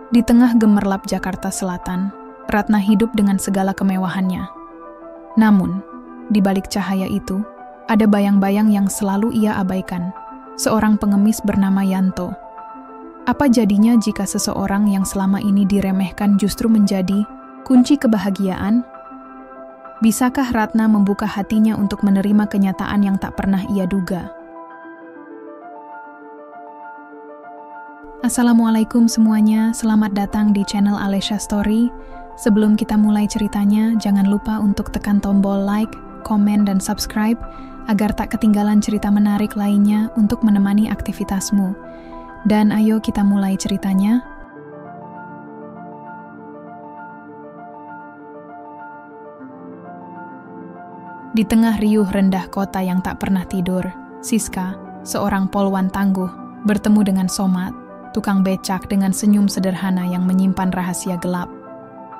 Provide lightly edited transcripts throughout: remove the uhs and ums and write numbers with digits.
Di tengah gemerlap Jakarta Selatan, Ratna hidup dengan segala kemewahannya. Namun, di balik cahaya itu, ada bayang-bayang yang selalu ia abaikan. Seorang pengemis bernama Yanto. Apa jadinya jika seseorang yang selama ini diremehkan justru menjadi kunci kebahagiaan? Bisakah Ratna membuka hatinya untuk menerima kenyataan yang tak pernah ia duga? Assalamualaikum semuanya, selamat datang di channel Alesha Story. Sebelum kita mulai ceritanya, jangan lupa untuk tekan tombol like, komen, dan subscribe agar tak ketinggalan cerita menarik lainnya untuk menemani aktivitasmu. Dan ayo kita mulai ceritanya. Di tengah riuh rendah kota yang tak pernah tidur, Siska, seorang polwan tangguh, bertemu dengan Somat, tukang becak dengan senyum sederhana yang menyimpan rahasia gelap.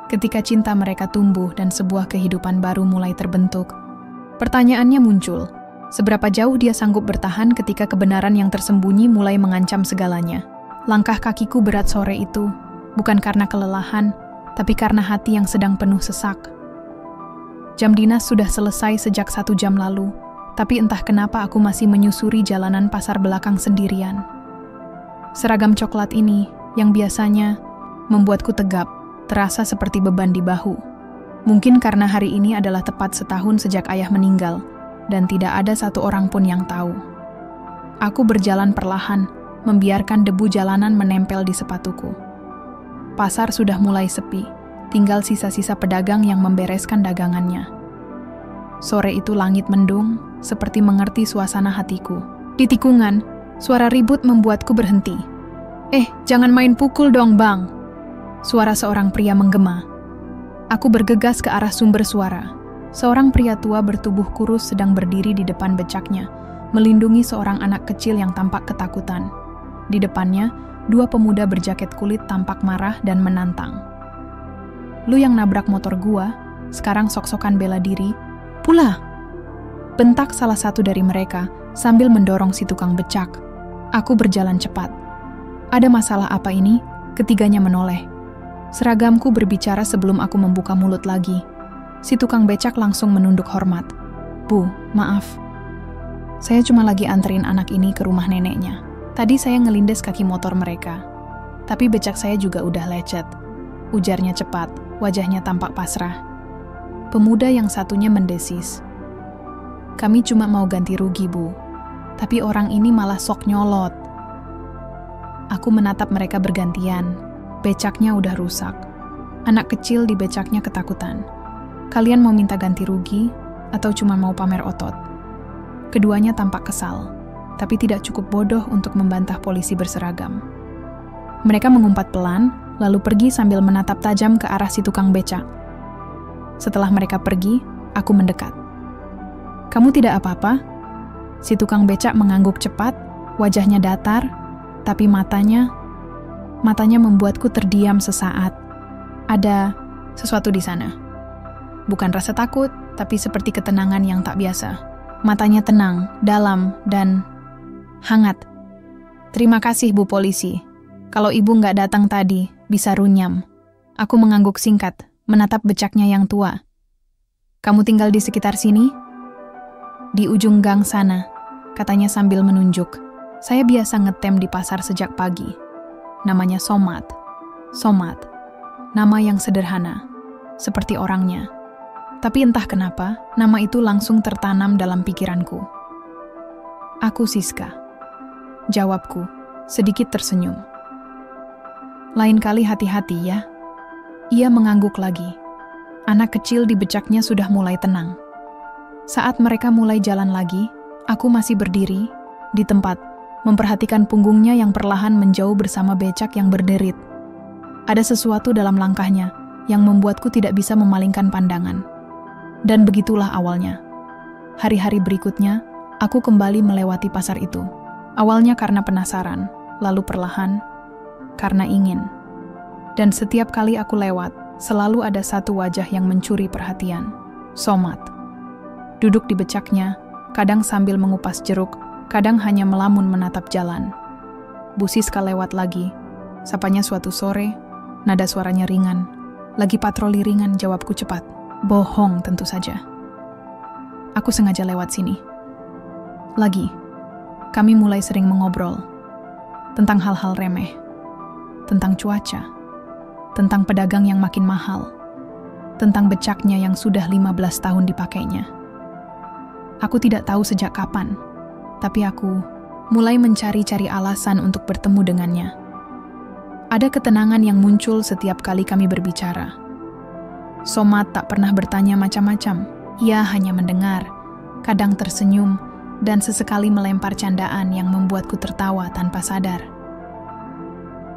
Ketika cinta mereka tumbuh dan sebuah kehidupan baru mulai terbentuk, pertanyaannya muncul, seberapa jauh dia sanggup bertahan ketika kebenaran yang tersembunyi mulai mengancam segalanya? Langkah kakiku berat sore itu, bukan karena kelelahan, tapi karena hati yang sedang penuh sesak. Jam dinas sudah selesai sejak 1 jam lalu, tapi entah kenapa aku masih menyusuri jalanan pasar belakang sendirian. Seragam coklat ini, yang biasanya membuatku tegap, terasa seperti beban di bahu. Mungkin karena hari ini adalah tepat setahun sejak ayah meninggal, dan tidak ada satu orang pun yang tahu. Aku berjalan perlahan, membiarkan debu jalanan menempel di sepatuku. Pasar sudah mulai sepi, tinggal sisa-sisa pedagang yang membereskan dagangannya. Sore itu langit mendung, seperti mengerti suasana hatiku. Di tikungan, suara ribut membuatku berhenti. Jangan main pukul dong, Bang!" Suara seorang pria menggema. Aku bergegas ke arah sumber suara. Seorang pria tua bertubuh kurus sedang berdiri di depan becaknya, melindungi seorang anak kecil yang tampak ketakutan. Di depannya, 2 pemuda berjaket kulit tampak marah dan menantang. "Lu yang nabrak motor gua, sekarang sok-sokan bela diri, pula!" Bentak salah satu dari mereka sambil mendorong si tukang becak. Aku berjalan cepat. "Ada masalah apa ini?" Ketiganya menoleh. Seragamku berbicara sebelum aku membuka mulut lagi. Si tukang becak langsung menunduk hormat. "Bu, maaf. Saya cuma lagi anterin anak ini ke rumah neneknya. Tadi saya ngelindes kaki motor mereka. Tapi becak saya juga udah lecet," ujarnya cepat, wajahnya tampak pasrah. Pemuda yang satunya mendesis. "Kami cuma mau ganti rugi, Bu. Tapi orang ini malah sok nyolot." Aku menatap mereka bergantian. Becaknya udah rusak. Anak kecil di becaknya ketakutan. "Kalian mau minta ganti rugi atau cuma mau pamer otot?" Keduanya tampak kesal, tapi tidak cukup bodoh untuk membantah polisi berseragam. Mereka mengumpat pelan, lalu pergi sambil menatap tajam ke arah si tukang becak. Setelah mereka pergi, aku mendekat. "Kamu tidak apa-apa?" Si tukang becak mengangguk cepat, wajahnya datar, tapi matanya membuatku terdiam sesaat. Ada sesuatu di sana. Bukan rasa takut, tapi seperti ketenangan yang tak biasa. Matanya tenang, dalam, dan hangat. "Terima kasih, Bu Polisi. Kalau Ibu nggak datang tadi, bisa runyam." Aku mengangguk singkat, menatap becaknya yang tua. "Kamu tinggal di sekitar sini?" "Di ujung gang sana," katanya sambil menunjuk. "Saya biasa ngetem di pasar sejak pagi." Namanya Somat. Somat. Nama yang sederhana, seperti orangnya. Tapi entah kenapa, nama itu langsung tertanam dalam pikiranku. "Aku Siska," jawabku, sedikit tersenyum. "Lain kali hati-hati ya." Ia mengangguk lagi. Anak kecil di becaknya sudah mulai tenang. Saat mereka mulai jalan lagi, aku masih berdiri di tempat, memperhatikan punggungnya yang perlahan menjauh bersama becak yang berderit. Ada sesuatu dalam langkahnya yang membuatku tidak bisa memalingkan pandangan. Dan begitulah awalnya. Hari-hari berikutnya, aku kembali melewati pasar itu. Awalnya karena penasaran, lalu perlahan, karena ingin. Dan setiap kali aku lewat, selalu ada satu wajah yang mencuri perhatian. Somat. Duduk di becaknya, kadang sambil mengupas jeruk, kadang hanya melamun menatap jalan. Bu Siska lewat lagi. Sapanya suatu sore, Nada suaranya ringan. Lagi patroli ringan, jawabku cepat. Bohong tentu saja. Aku sengaja lewat sini. Lagi, kami mulai sering mengobrol tentang hal-hal remeh, tentang cuaca, tentang pedagang yang makin mahal, tentang becaknya yang sudah 15 tahun dipakainya. Aku tidak tahu sejak kapan, tapi aku mulai mencari-cari alasan untuk bertemu dengannya. Ada ketenangan yang muncul setiap kali kami berbicara. Somad tak pernah bertanya macam-macam. Ia hanya mendengar, kadang tersenyum, dan sesekali melempar candaan yang membuatku tertawa tanpa sadar.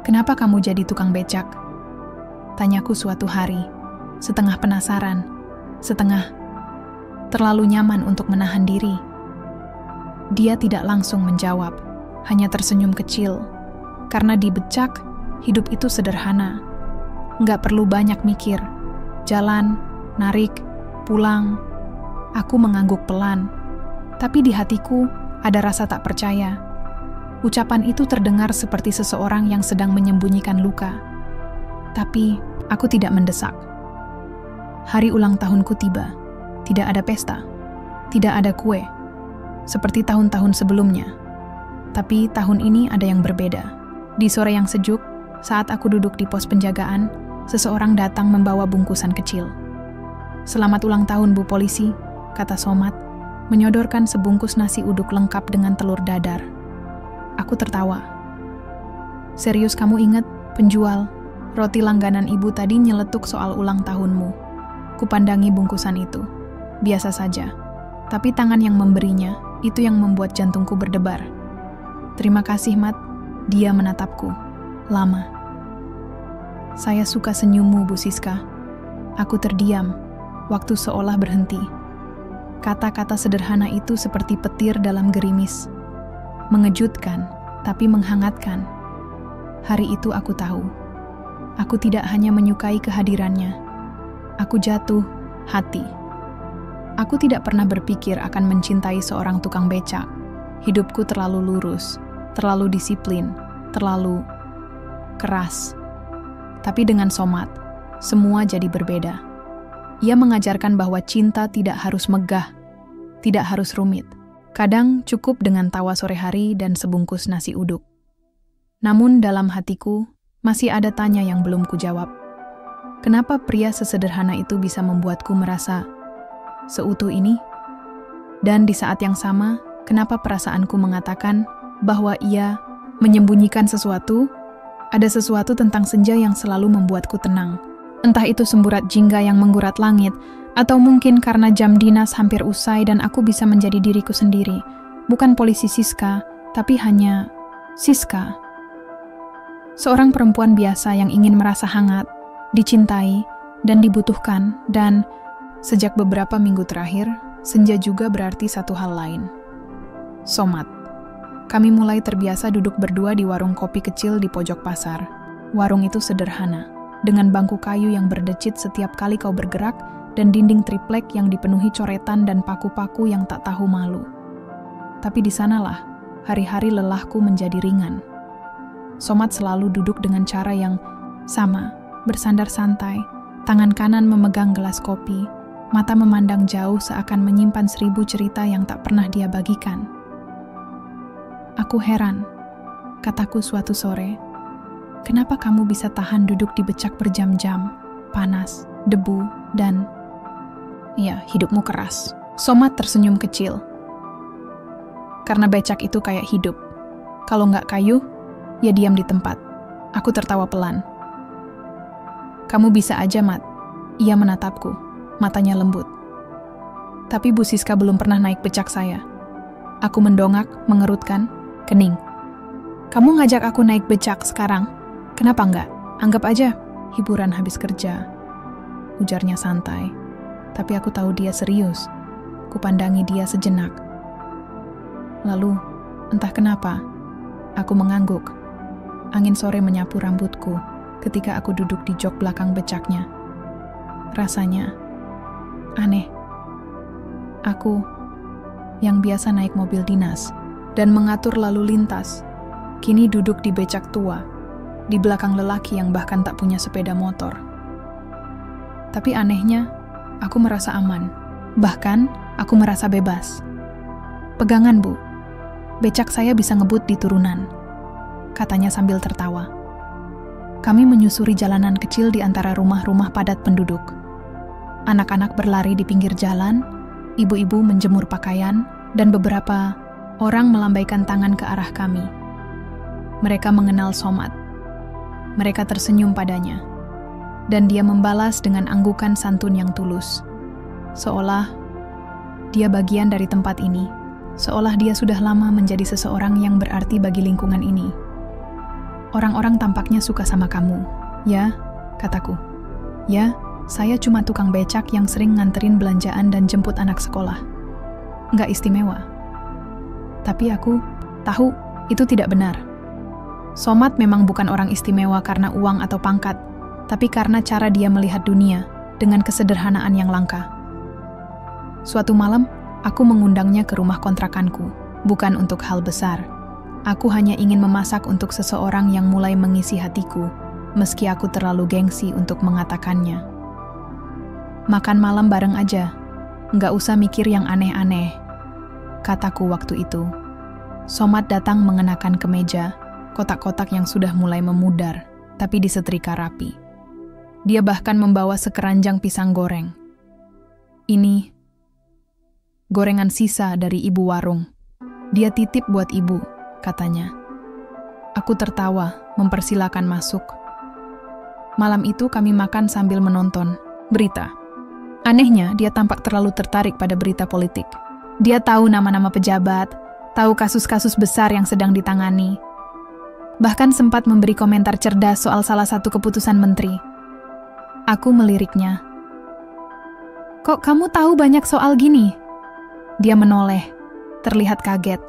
"Kenapa kamu jadi tukang becak?" Tanyaku suatu hari, setengah penasaran, setengah terlalu nyaman untuk menahan diri. Dia tidak langsung menjawab, hanya tersenyum kecil. Karena di becak, hidup itu sederhana. Nggak perlu banyak mikir. Jalan, narik, pulang. Aku mengangguk pelan. Tapi di hatiku ada rasa tak percaya. Ucapan itu terdengar seperti seseorang yang sedang menyembunyikan luka. Tapi aku tidak mendesak. Hari ulang tahunku tiba. Tidak ada pesta. Tidak ada kue. Seperti tahun-tahun sebelumnya. Tapi tahun ini ada yang berbeda. Di sore yang sejuk, saat aku duduk di pos penjagaan, seseorang datang membawa bungkusan kecil. "Selamat ulang tahun, Bu Polisi," kata Somad, menyodorkan sebungkus nasi uduk lengkap dengan telur dadar. Aku tertawa. "Serius kamu ingat, penjual? Roti langganan ibu tadi nyeletuk soal ulang tahunmu." Kupandangi bungkusan itu. Biasa saja. Tapi tangan yang memberinya, itu yang membuat jantungku berdebar. "Terima kasih, Mat." Dia menatapku. Lama. "Saya suka senyummu, Bu Siska." Aku terdiam. Waktu seolah berhenti. Kata-kata sederhana itu seperti petir dalam gerimis. Mengejutkan, tapi menghangatkan. Hari itu aku tahu. Aku tidak hanya menyukai kehadirannya. Aku jatuh hati. Aku tidak pernah berpikir akan mencintai seorang tukang becak. Hidupku terlalu lurus, terlalu disiplin, terlalu keras. Tapi dengan Somad, semua jadi berbeda. Ia mengajarkan bahwa cinta tidak harus megah, tidak harus rumit. Kadang cukup dengan tawa sore hari dan sebungkus nasi uduk. Namun dalam hatiku, masih ada tanya yang belum kujawab. Kenapa pria sesederhana itu bisa membuatku merasa seutuh ini? Dan di saat yang sama, kenapa perasaanku mengatakan bahwa ia menyembunyikan sesuatu? Ada sesuatu tentang senja yang selalu membuatku tenang. Entah itu semburat jingga yang menggurat langit, atau mungkin karena jam dinas hampir usai dan aku bisa menjadi diriku sendiri. Bukan polisi Siska, tapi hanya Siska. Seorang perempuan biasa yang ingin merasa hangat, dicintai, dan dibutuhkan. Dan sejak beberapa minggu terakhir, senja juga berarti satu hal lain. Somad. Kami mulai terbiasa duduk berdua di warung kopi kecil di pojok pasar. Warung itu sederhana, dengan bangku kayu yang berdecit setiap kali kau bergerak, dan dinding triplek yang dipenuhi coretan dan paku-paku yang tak tahu malu. Tapi di sanalah, hari-hari lelahku menjadi ringan. Somad selalu duduk dengan cara yang sama, bersandar santai, tangan kanan memegang gelas kopi, mata memandang jauh seakan menyimpan 1000 cerita yang tak pernah dia bagikan. "Aku heran," kataku suatu sore, "kenapa kamu bisa tahan duduk di becak berjam-jam, panas, debu, dan ya, hidupmu keras." Somad tersenyum kecil. "Karena becak itu kayak hidup. Kalau nggak kayu, ya diam di tempat." Aku tertawa pelan. "Kamu bisa aja, Mat." Ia menatapku, matanya lembut. "Tapi Bu Siska belum pernah naik becak saya." Aku mendongak, mengerutkan kening. "Kamu ngajak aku naik becak sekarang? Kenapa enggak? Anggap aja hiburan habis kerja." Ujarnya santai. Tapi aku tahu dia serius. Kupandangi dia sejenak. Lalu, entah kenapa, aku mengangguk. Angin sore menyapu rambutku ketika aku duduk di jok belakang becaknya. Rasanya aneh. Aku yang biasa naik mobil dinas dan mengatur lalu lintas, kini duduk di becak tua, di belakang lelaki yang bahkan tak punya sepeda motor. Tapi anehnya, aku merasa aman. Bahkan, aku merasa bebas. "Pegangan, Bu. Becak saya bisa ngebut di turunan," katanya sambil tertawa. Kami menyusuri jalanan kecil di antara rumah-rumah padat penduduk. Anak-anak berlari di pinggir jalan, ibu-ibu menjemur pakaian, dan beberapa orang melambaikan tangan ke arah kami. Mereka mengenal Somad. Mereka tersenyum padanya, dan dia membalas dengan anggukan santun yang tulus. Seolah dia bagian dari tempat ini, seolah dia sudah lama menjadi seseorang yang berarti bagi lingkungan ini. "Orang-orang tampaknya suka sama kamu." "Ya," kataku. "Ya, saya cuma tukang becak yang sering nganterin belanjaan dan jemput anak sekolah. Nggak istimewa." Tapi aku tahu itu tidak benar. Somad memang bukan orang istimewa karena uang atau pangkat, tapi karena cara dia melihat dunia dengan kesederhanaan yang langka. Suatu malam, aku mengundangnya ke rumah kontrakanku, bukan untuk hal besar. Aku hanya ingin memasak untuk seseorang yang mulai mengisi hatiku, meski aku terlalu gengsi untuk mengatakannya. "Makan malam bareng aja, nggak usah mikir yang aneh-aneh," kataku waktu itu. Somad datang mengenakan kemeja, kotak-kotak yang sudah mulai memudar, tapi disetrika rapi. Dia bahkan membawa sekeranjang pisang goreng. "Ini gorengan sisa dari ibu warung. Dia titip buat ibu," katanya. Aku tertawa, mempersilakan masuk. Malam itu kami makan sambil menonton berita. Anehnya, dia tampak terlalu tertarik pada berita politik. Dia tahu nama-nama pejabat, tahu kasus-kasus besar yang sedang ditangani. Bahkan sempat memberi komentar cerdas soal salah satu keputusan menteri. Aku meliriknya. "Kok kamu tahu banyak soal gini?" Dia menoleh, terlihat kaget.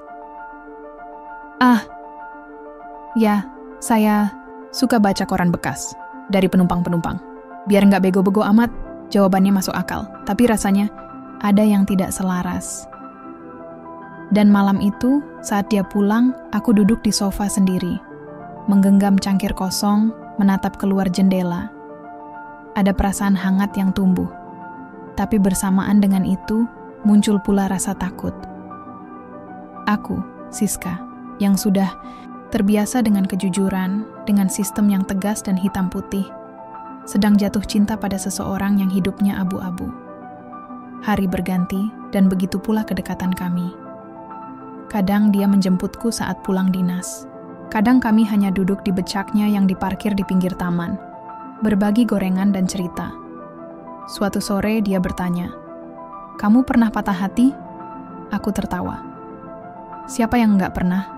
Ya, saya suka baca koran bekas dari penumpang-penumpang. Biar nggak bego-bego amat, jawabannya masuk akal. Tapi rasanya ada yang tidak selaras. Dan malam itu, saat dia pulang, aku duduk di sofa sendiri, menggenggam cangkir kosong, menatap keluar jendela. Ada perasaan hangat yang tumbuh. Tapi bersamaan dengan itu, muncul pula rasa takut. Aku, Siska, yang sudah terbiasa dengan kejujuran, dengan sistem yang tegas dan hitam putih, sedang jatuh cinta pada seseorang yang hidupnya abu-abu. Hari berganti, dan begitu pula kedekatan kami. Kadang dia menjemputku saat pulang dinas. Kadang kami hanya duduk di becaknya yang diparkir di pinggir taman, berbagi gorengan dan cerita. Suatu sore dia bertanya, "Kamu pernah patah hati?" Aku tertawa. "Siapa yang nggak pernah?"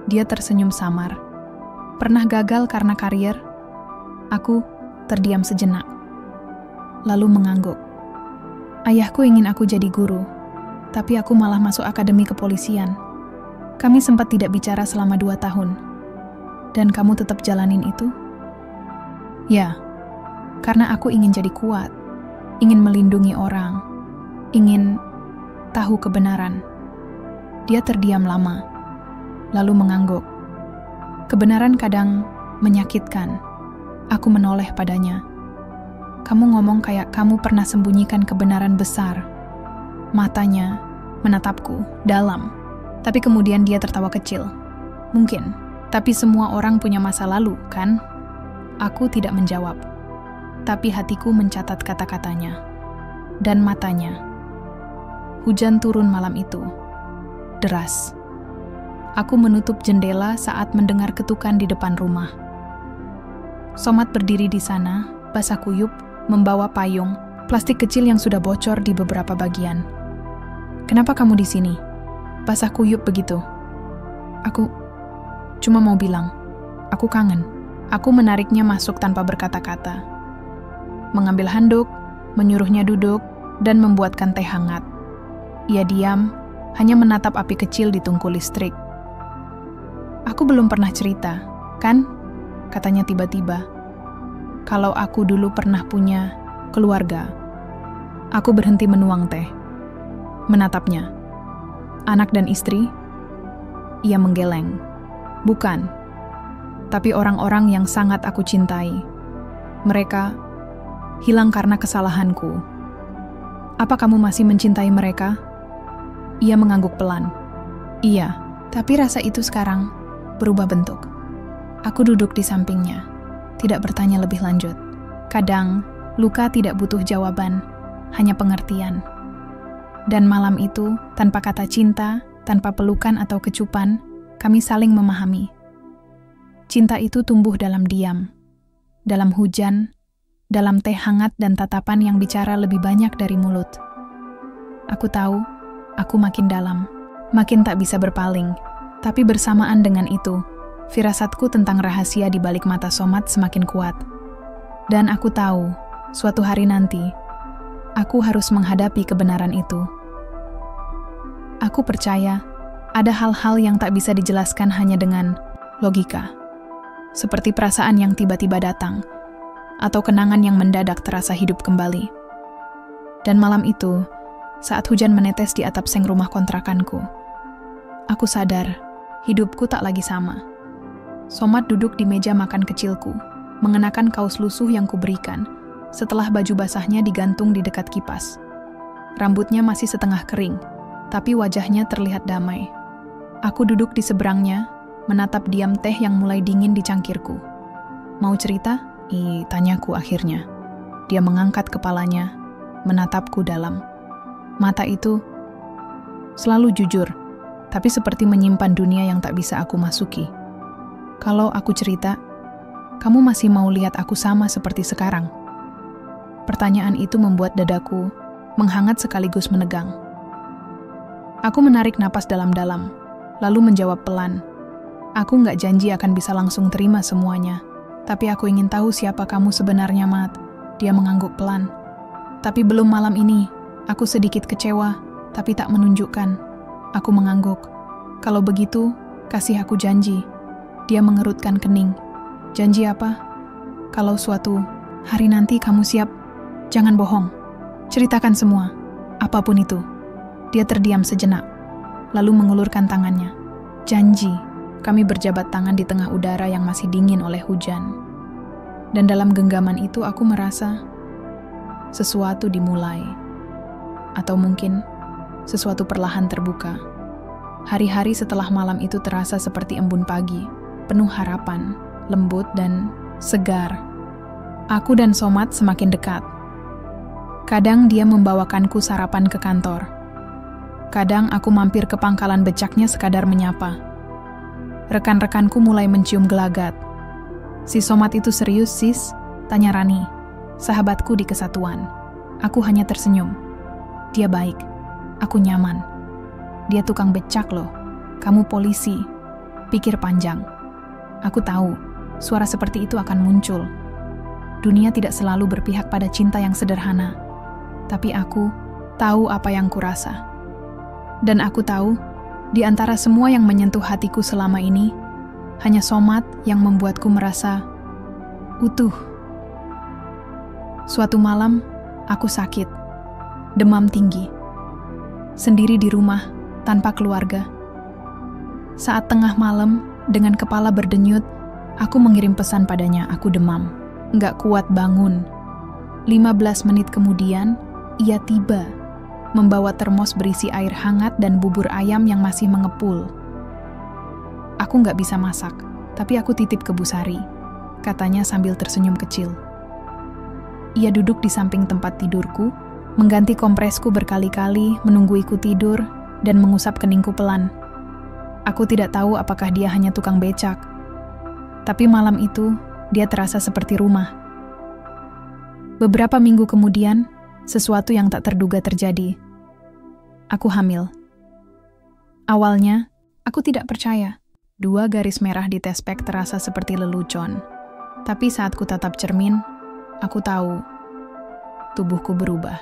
Dia tersenyum samar. "Pernah gagal karena karier?" Aku terdiam sejenak, lalu mengangguk. "Ayahku ingin aku jadi guru, tapi aku malah masuk akademi kepolisian. Kami sempat tidak bicara selama 2 tahun. Dan kamu tetap jalanin itu?" "Ya, karena aku ingin jadi kuat, ingin melindungi orang, ingin tahu kebenaran." Dia terdiam lama, lalu mengangguk. "Kebenaran kadang menyakitkan." Aku menoleh padanya. "Kamu ngomong kayak kamu pernah sembunyikan kebenaran besar." Matanya menatapku dalam, tapi kemudian dia tertawa kecil. "Mungkin, tapi semua orang punya masa lalu, kan?" Aku tidak menjawab, tapi hatiku mencatat kata-katanya dan matanya. Hujan turun malam itu, deras. Aku menutup jendela saat mendengar ketukan di depan rumah. Somad berdiri di sana, basah kuyup, membawa payung, plastik kecil yang sudah bocor di beberapa bagian. "Kenapa kamu di sini? Basah kuyup begitu." Aku cuma mau bilang, aku kangen." Aku menariknya masuk tanpa berkata-kata. Mengambil handuk, menyuruhnya duduk, dan membuatkan teh hangat. Ia diam, hanya menatap api kecil di tungku listrik. "Aku belum pernah cerita, kan?" katanya tiba-tiba. "Kalau aku dulu pernah punya keluarga." Aku berhenti menuang teh. Menatapnya. "Anak dan istri?" Ia menggeleng. "Bukan. tapi orang-orang yang sangat aku cintai. Mereka hilang karena kesalahanku. Apa kamu masih mencintai mereka? Ia mengangguk pelan. Iya, tapi rasa itu sekarang berubah bentuk. Aku duduk di sampingnya, tidak bertanya lebih lanjut. Kadang, luka tidak butuh jawaban, hanya pengertian. Dan malam itu, tanpa kata cinta, tanpa pelukan atau kecupan, kami saling memahami. Cinta itu tumbuh dalam diam, dalam hujan, dalam teh hangat dan tatapan yang bicara lebih banyak dari mulut. Aku tahu, aku makin dalam, makin tak bisa berpaling. Tapi bersamaan dengan itu, firasatku tentang rahasia di balik mata Somad semakin kuat. Dan aku tahu, suatu hari nanti, aku harus menghadapi kebenaran itu. Aku percaya, ada hal-hal yang tak bisa dijelaskan hanya dengan logika. Seperti perasaan yang tiba-tiba datang, atau kenangan yang mendadak terasa hidup kembali. Dan malam itu, saat hujan menetes di atap seng rumah kontrakanku, aku sadar, hidupku tak lagi sama. Somad duduk di meja makan kecilku, mengenakan kaos lusuh yang kuberikan, setelah baju basahnya digantung di dekat kipas. Rambutnya masih setengah kering, tapi wajahnya terlihat damai. Aku duduk di seberangnya, menatap diam teh yang mulai dingin di cangkirku. Mau cerita? Tanyaku akhirnya. Dia mengangkat kepalanya, menatapku dalam. Mata itu selalu jujur, tapi seperti menyimpan dunia yang tak bisa aku masuki. Kalau aku cerita, kamu masih mau lihat aku sama seperti sekarang? Pertanyaan itu membuat dadaku menghangat sekaligus menegang. Aku menarik napas dalam-dalam, lalu menjawab pelan. Aku nggak janji akan bisa langsung terima semuanya, tapi aku ingin tahu siapa kamu sebenarnya, Mat. Dia mengangguk pelan. Tapi belum malam ini, aku sedikit kecewa, tapi tak menunjukkan. Aku mengangguk. Kalau begitu, kasih aku janji. Dia mengerutkan kening. Janji apa? Kalau suatu hari nanti kamu siap, jangan bohong. Ceritakan semua, apapun itu. Dia terdiam sejenak, lalu mengulurkan tangannya. Janji. Kami berjabat tangan di tengah udara yang masih dingin oleh hujan. Dan dalam genggaman itu aku merasa sesuatu dimulai. Atau mungkin sesuatu perlahan terbuka. Hari-hari setelah malam itu terasa seperti embun pagi, penuh harapan, lembut dan segar. Aku dan Somad semakin dekat. Kadang dia membawakanku sarapan ke kantor. Kadang aku mampir ke pangkalan becaknya sekadar menyapa. Rekan-rekanku mulai mencium gelagat. Si Somad itu serius, sis? Tanya Rani, sahabatku di kesatuan. Aku hanya tersenyum. Dia baik. Aku nyaman. Dia tukang becak loh. Kamu polisi. Pikir panjang. Aku tahu, suara seperti itu akan muncul. Dunia tidak selalu berpihak pada cinta yang sederhana. Tapi aku tahu apa yang kurasa. Dan aku tahu, di antara semua yang menyentuh hatiku selama ini, hanya Somad yang membuatku merasa utuh. Suatu malam, aku sakit, demam tinggi, sendiri di rumah, tanpa keluarga. Saat tengah malam, dengan kepala berdenyut, aku mengirim pesan padanya, aku demam, nggak kuat bangun. 15 menit kemudian, ia tiba, membawa termos berisi air hangat dan bubur ayam yang masih mengepul. Aku nggak bisa masak, tapi aku titip ke Bu Sari, katanya sambil tersenyum kecil. Ia duduk di samping tempat tidurku, mengganti kompresku berkali-kali, menungguiku tidur, dan mengusap keningku pelan. Aku tidak tahu apakah dia hanya tukang becak, tapi malam itu dia terasa seperti rumah. Beberapa minggu kemudian, sesuatu yang tak terduga terjadi. Aku hamil. Awalnya, aku tidak percaya. 2 garis merah di tespek terasa seperti lelucon. Tapi saat ku tatap cermin, aku tahu tubuhku berubah.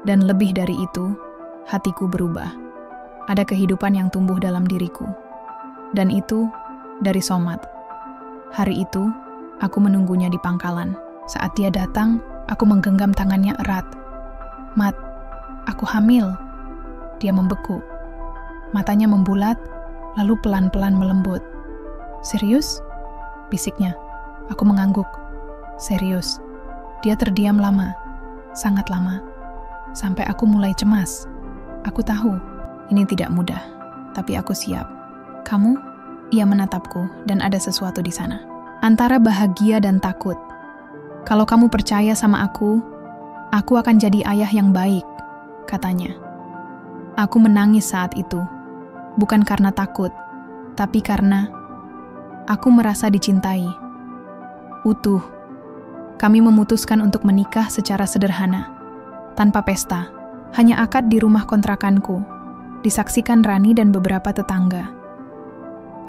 Dan lebih dari itu, hatiku berubah. Ada kehidupan yang tumbuh dalam diriku. Dan itu dari Somad. Hari itu, aku menunggunya di pangkalan. Saat dia datang, aku menggenggam tangannya erat. Mat, aku hamil. Dia membeku. Matanya membulat, lalu pelan-pelan melembut. Serius? bisiknya. Aku mengangguk. Serius. Dia terdiam lama, sangat lama. Sampai aku mulai cemas. Aku tahu, ini tidak mudah, tapi aku siap. Kamu? Ia menatapku dan ada sesuatu di sana. Antara bahagia dan takut. Kalau kamu percaya sama aku akan jadi ayah yang baik, katanya. Aku menangis saat itu. Bukan karena takut, tapi karena aku merasa dicintai. Utuh. Kami memutuskan untuk menikah secara sederhana, tanpa pesta. Hanya akad di rumah kontrakanku, disaksikan Rani dan beberapa tetangga.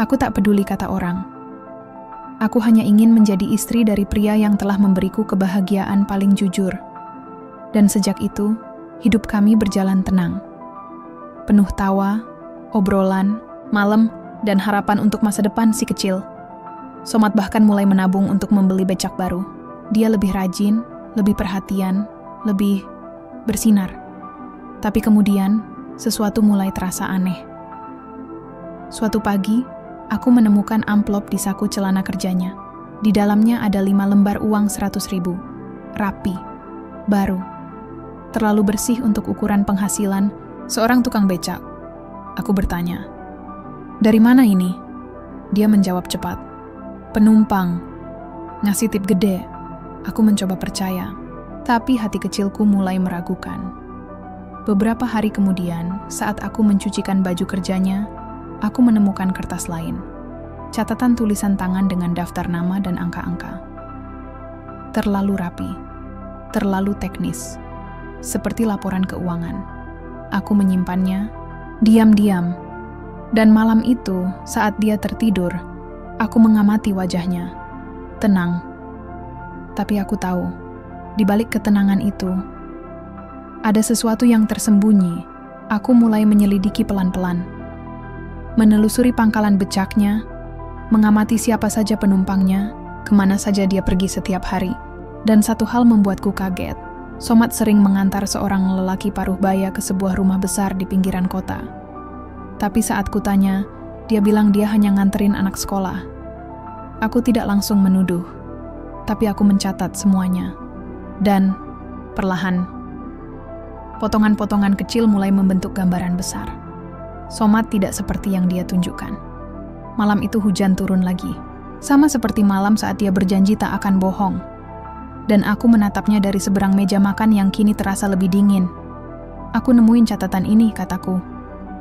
Aku tak peduli kata orang. Aku hanya ingin menjadi istri dari pria yang telah memberiku kebahagiaan paling jujur. Dan sejak itu, hidup kami berjalan tenang. Penuh tawa, obrolan, malam, dan harapan untuk masa depan si kecil. Somat bahkan mulai menabung untuk membeli becak baru. Dia lebih rajin, lebih perhatian, lebih bersinar. Tapi kemudian, sesuatu mulai terasa aneh. Suatu pagi, aku menemukan amplop di saku celana kerjanya. Di dalamnya ada 5 lembar uang 100.000. Rapi, baru. Terlalu bersih untuk ukuran penghasilan seorang tukang becak. Aku bertanya, "Dari mana ini?" Dia menjawab cepat, "Penumpang. Ngasih tip gede." Aku mencoba percaya, tapi hati kecilku mulai meragukan. Beberapa hari kemudian, saat aku mencucikan baju kerjanya, aku menemukan kertas lain. Catatan tulisan tangan dengan daftar nama dan angka-angka. Terlalu rapi, terlalu teknis, seperti laporan keuangan. Aku menyimpannya, diam-diam. Dan malam itu, saat dia tertidur, aku mengamati wajahnya. Tenang. Tapi aku tahu, di balik ketenangan itu, ada sesuatu yang tersembunyi. Aku mulai menyelidiki pelan-pelan. Menelusuri pangkalan becaknya, mengamati siapa saja penumpangnya, kemana saja dia pergi setiap hari. Dan satu hal membuatku kaget. Somat sering mengantar seorang lelaki paruh baya ke sebuah rumah besar di pinggiran kota. Tapi saat kutanya, dia bilang dia hanya nganterin anak sekolah. Aku tidak langsung menuduh, tapi aku mencatat semuanya. Dan, perlahan, potongan-potongan kecil mulai membentuk gambaran besar. Somat tidak seperti yang dia tunjukkan. Malam itu hujan turun lagi. Sama seperti malam saat dia berjanji tak akan bohong. Dan aku menatapnya dari seberang meja makan yang kini terasa lebih dingin. "Aku nemuin catatan ini," kataku,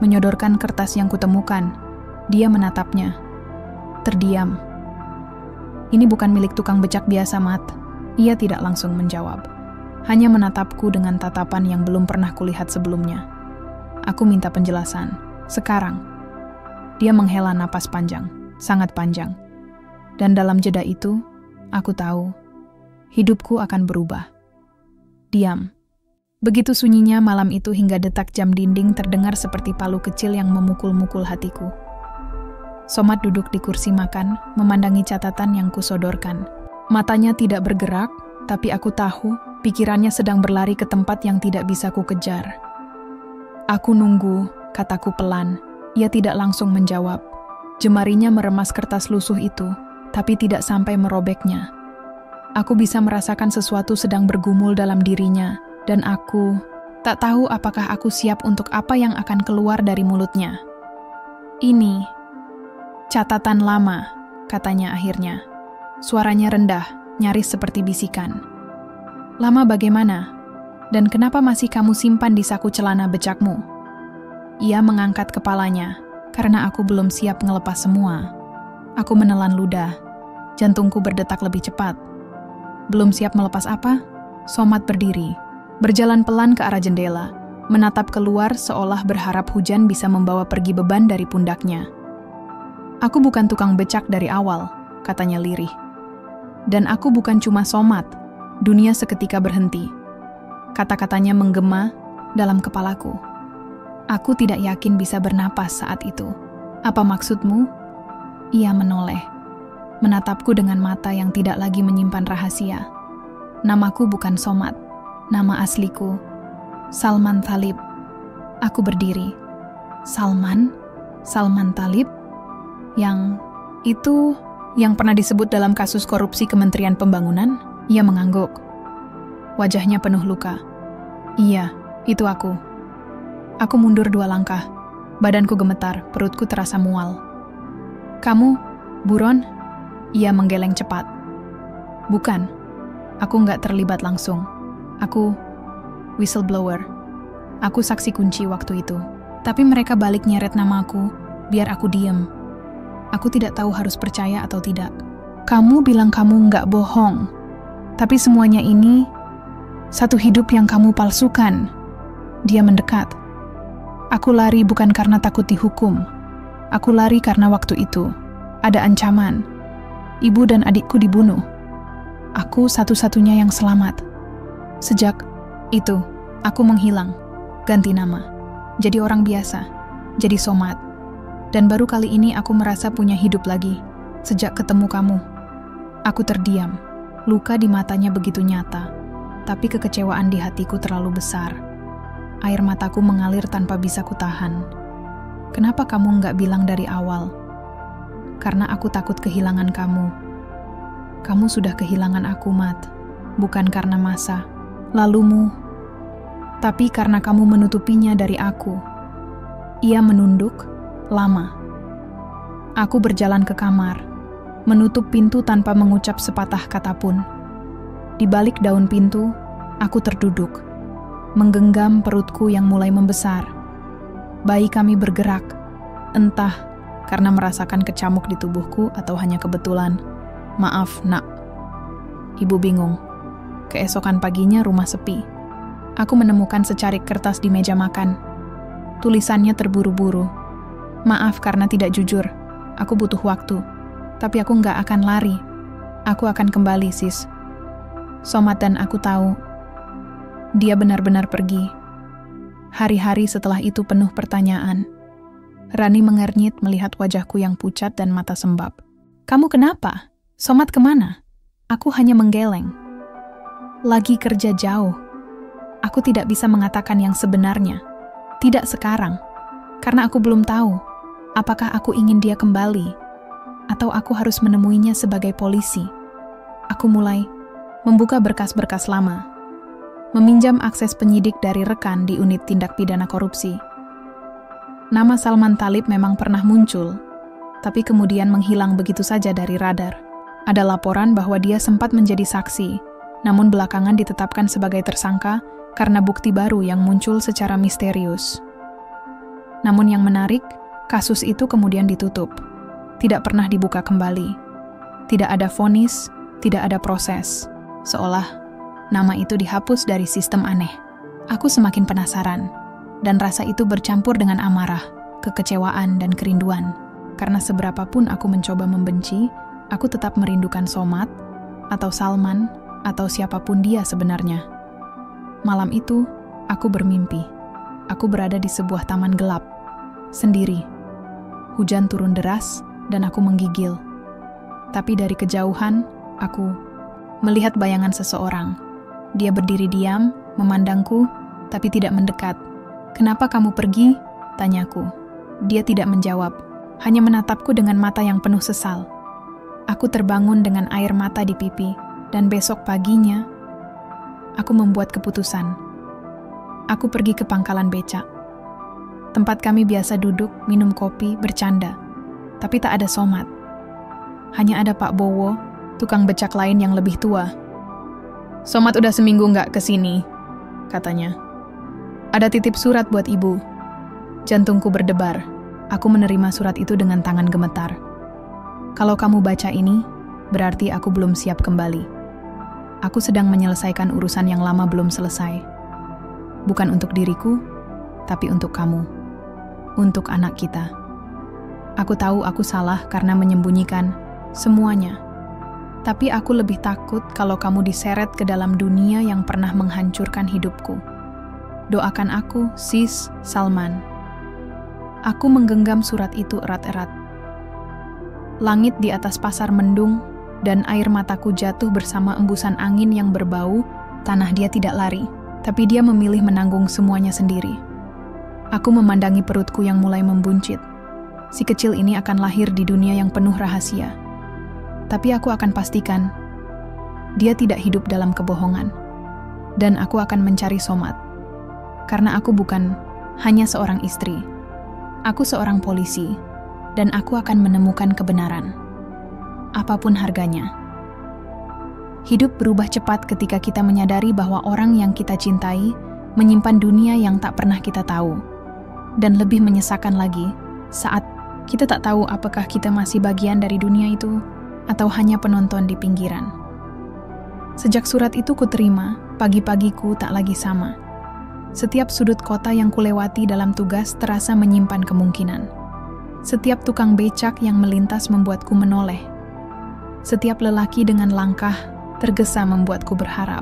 menyodorkan kertas yang kutemukan. Dia menatapnya. Terdiam. "Ini bukan milik tukang becak biasa, Mat." Ia tidak langsung menjawab. Hanya menatapku dengan tatapan yang belum pernah kulihat sebelumnya. Aku minta penjelasan. Sekarang. Dia menghela napas panjang, sangat panjang. Dan dalam jeda itu, aku tahu hidupku akan berubah. Diam. Begitu sunyinya malam itu hingga detak jam dinding terdengar seperti palu kecil yang memukul-mukul hatiku. Somat duduk di kursi makan, memandangi catatan yang kusodorkan. Matanya tidak bergerak, tapi aku tahu pikirannya sedang berlari ke tempat yang tidak bisa ku kejar. "Aku nunggu," kataku pelan. Ia tidak langsung menjawab. Jemarinya meremas kertas lusuh itu, tapi tidak sampai merobeknya. Aku bisa merasakan sesuatu sedang bergumul dalam dirinya, dan aku tak tahu apakah aku siap untuk apa yang akan keluar dari mulutnya. "Ini catatan lama," katanya akhirnya. Suaranya rendah, nyaris seperti bisikan. "Lama bagaimana? Dan kenapa masih kamu simpan di saku celana becakmu?" Ia mengangkat kepalanya, karena aku belum siap ngelepas semua. Aku menelan ludah, jantungku berdetak lebih cepat. Belum siap melepas apa? Somat berdiri, berjalan pelan ke arah jendela, menatap keluar seolah berharap hujan bisa membawa pergi beban dari pundaknya. "Aku bukan tukang becak dari awal," katanya lirih. "Dan aku bukan cuma Somat." Dunia seketika berhenti. Kata-katanya menggema dalam kepalaku. Aku tidak yakin bisa bernapas saat itu. "Apa maksudmu?" Ia menoleh, menatapku dengan mata yang tidak lagi menyimpan rahasia. "Namaku bukan Somat. Nama asliku Salman Talib." Aku berdiri. "Salman? Salman Talib? Yang Yang pernah disebut dalam kasus korupsi Kementerian Pembangunan? Ia mengangguk. Wajahnya penuh luka. Iya, itu aku. Aku mundur 2 langkah. Badanku gemetar, perutku terasa mual. Kamu, buron? Ia menggeleng cepat. Bukan, aku nggak terlibat langsung. Aku whistleblower. Aku saksi kunci waktu itu. Tapi mereka balik nyeret namaku, biar aku diem. Aku tidak tahu harus percaya atau tidak. Kamu bilang kamu nggak bohong. Tapi semuanya ini satu hidup yang kamu palsukan. Dia mendekat. Aku lari bukan karena takut dihukum. Aku lari karena waktu itu ada ancaman. Ibu dan adikku dibunuh. Aku satu-satunya yang selamat. Sejak itu, aku menghilang, ganti nama. Jadi orang biasa, jadi somat. Dan baru kali ini aku merasa punya hidup lagi. Sejak ketemu kamu, aku terdiam. Luka di matanya begitu nyata, tapi kekecewaan di hatiku terlalu besar. Air mataku mengalir tanpa bisa kutahan. Kenapa kamu nggak bilang dari awal? Karena aku takut kehilangan kamu. Kamu sudah kehilangan aku, Mat. Bukan karena masa lalumu, tapi karena kamu menutupinya dari aku. Ia menunduk, lama. Aku berjalan ke kamar, menutup pintu tanpa mengucap sepatah kata pun. Di balik daun pintu, aku terduduk, menggenggam perutku yang mulai membesar. Bayi kami bergerak, entah karena merasakan kecamuk di tubuhku atau hanya kebetulan. Maaf, nak. Ibu bingung. Keesokan paginya rumah sepi. Aku menemukan secarik kertas di meja makan. Tulisannya terburu-buru. Maaf karena tidak jujur. Aku butuh waktu. Tapi aku nggak akan lari. Aku akan kembali, sis. Somat dan aku tahu dia benar-benar pergi. Hari-hari setelah itu penuh pertanyaan. Rani mengernyit melihat wajahku yang pucat dan mata sembab. Kamu kenapa? Somat kemana? Aku hanya menggeleng. Lagi kerja jauh. Aku tidak bisa mengatakan yang sebenarnya. Tidak sekarang. Karena aku belum tahu apakah aku ingin dia kembali atau aku harus menemuinya sebagai polisi. Aku mulai membuka berkas-berkas lama, meminjam akses penyidik dari rekan di unit tindak pidana korupsi. Nama Salman Talib memang pernah muncul, tapi kemudian menghilang begitu saja dari radar. Ada laporan bahwa dia sempat menjadi saksi, namun belakangan ditetapkan sebagai tersangka karena bukti baru yang muncul secara misterius. Namun yang menarik, kasus itu kemudian ditutup. Tidak pernah dibuka kembali. Tidak ada vonis, tidak ada proses. Seolah nama itu dihapus dari sistem aneh. Aku semakin penasaran, dan rasa itu bercampur dengan amarah, kekecewaan, dan kerinduan. Karena seberapapun aku mencoba membenci, aku tetap merindukan Somat, atau Salman, atau siapapun dia sebenarnya. Malam itu, aku bermimpi. Aku berada di sebuah taman gelap, sendiri. Hujan turun deras, dan aku menggigil. Tapi dari kejauhan, aku melihat bayangan seseorang. Dia berdiri diam, memandangku, tapi tidak mendekat. "Kenapa kamu pergi?" tanyaku. Dia tidak menjawab, hanya menatapku dengan mata yang penuh sesal. Aku terbangun dengan air mata di pipi, dan besok paginya, aku membuat keputusan. Aku pergi ke pangkalan becak. Tempat kami biasa duduk, minum kopi, bercanda. Tapi tak ada Somat. Hanya ada Pak Bowo, tukang becak lain yang lebih tua. "Somat udah seminggu nggak kesini," katanya. "Ada titip surat buat ibu." Jantungku berdebar. Aku menerima surat itu dengan tangan gemetar. "Kalau kamu baca ini, berarti aku belum siap kembali. Aku sedang menyelesaikan urusan yang lama belum selesai. Bukan untuk diriku, tapi untuk kamu. Untuk anak kita. Aku tahu aku salah karena menyembunyikan semuanya. Tapi aku lebih takut kalau kamu diseret ke dalam dunia yang pernah menghancurkan hidupku. Doakan aku, sis Salman." Aku menggenggam surat itu erat-erat. Langit di atas pasar mendung, dan air mataku jatuh bersama embusan angin yang berbau. Tanah dia tidak lari, tapi dia memilih menanggung semuanya sendiri. Aku memandangi perutku yang mulai membuncit. Si kecil ini akan lahir di dunia yang penuh rahasia. Tapi aku akan pastikan dia tidak hidup dalam kebohongan. Dan aku akan mencari Somad. Karena aku bukan hanya seorang istri. Aku seorang polisi. Dan aku akan menemukan kebenaran. Apapun harganya. Hidup berubah cepat ketika kita menyadari bahwa orang yang kita cintai menyimpan dunia yang tak pernah kita tahu. Dan lebih menyesakan lagi saat kita tak tahu apakah kita masih bagian dari dunia itu atau hanya penonton di pinggiran. Sejak surat itu kuterima, pagi-pagiku tak lagi sama. Setiap sudut kota yang kulewati dalam tugas terasa menyimpan kemungkinan. Setiap tukang becak yang melintas membuatku menoleh. Setiap lelaki dengan langkah tergesa membuatku berharap.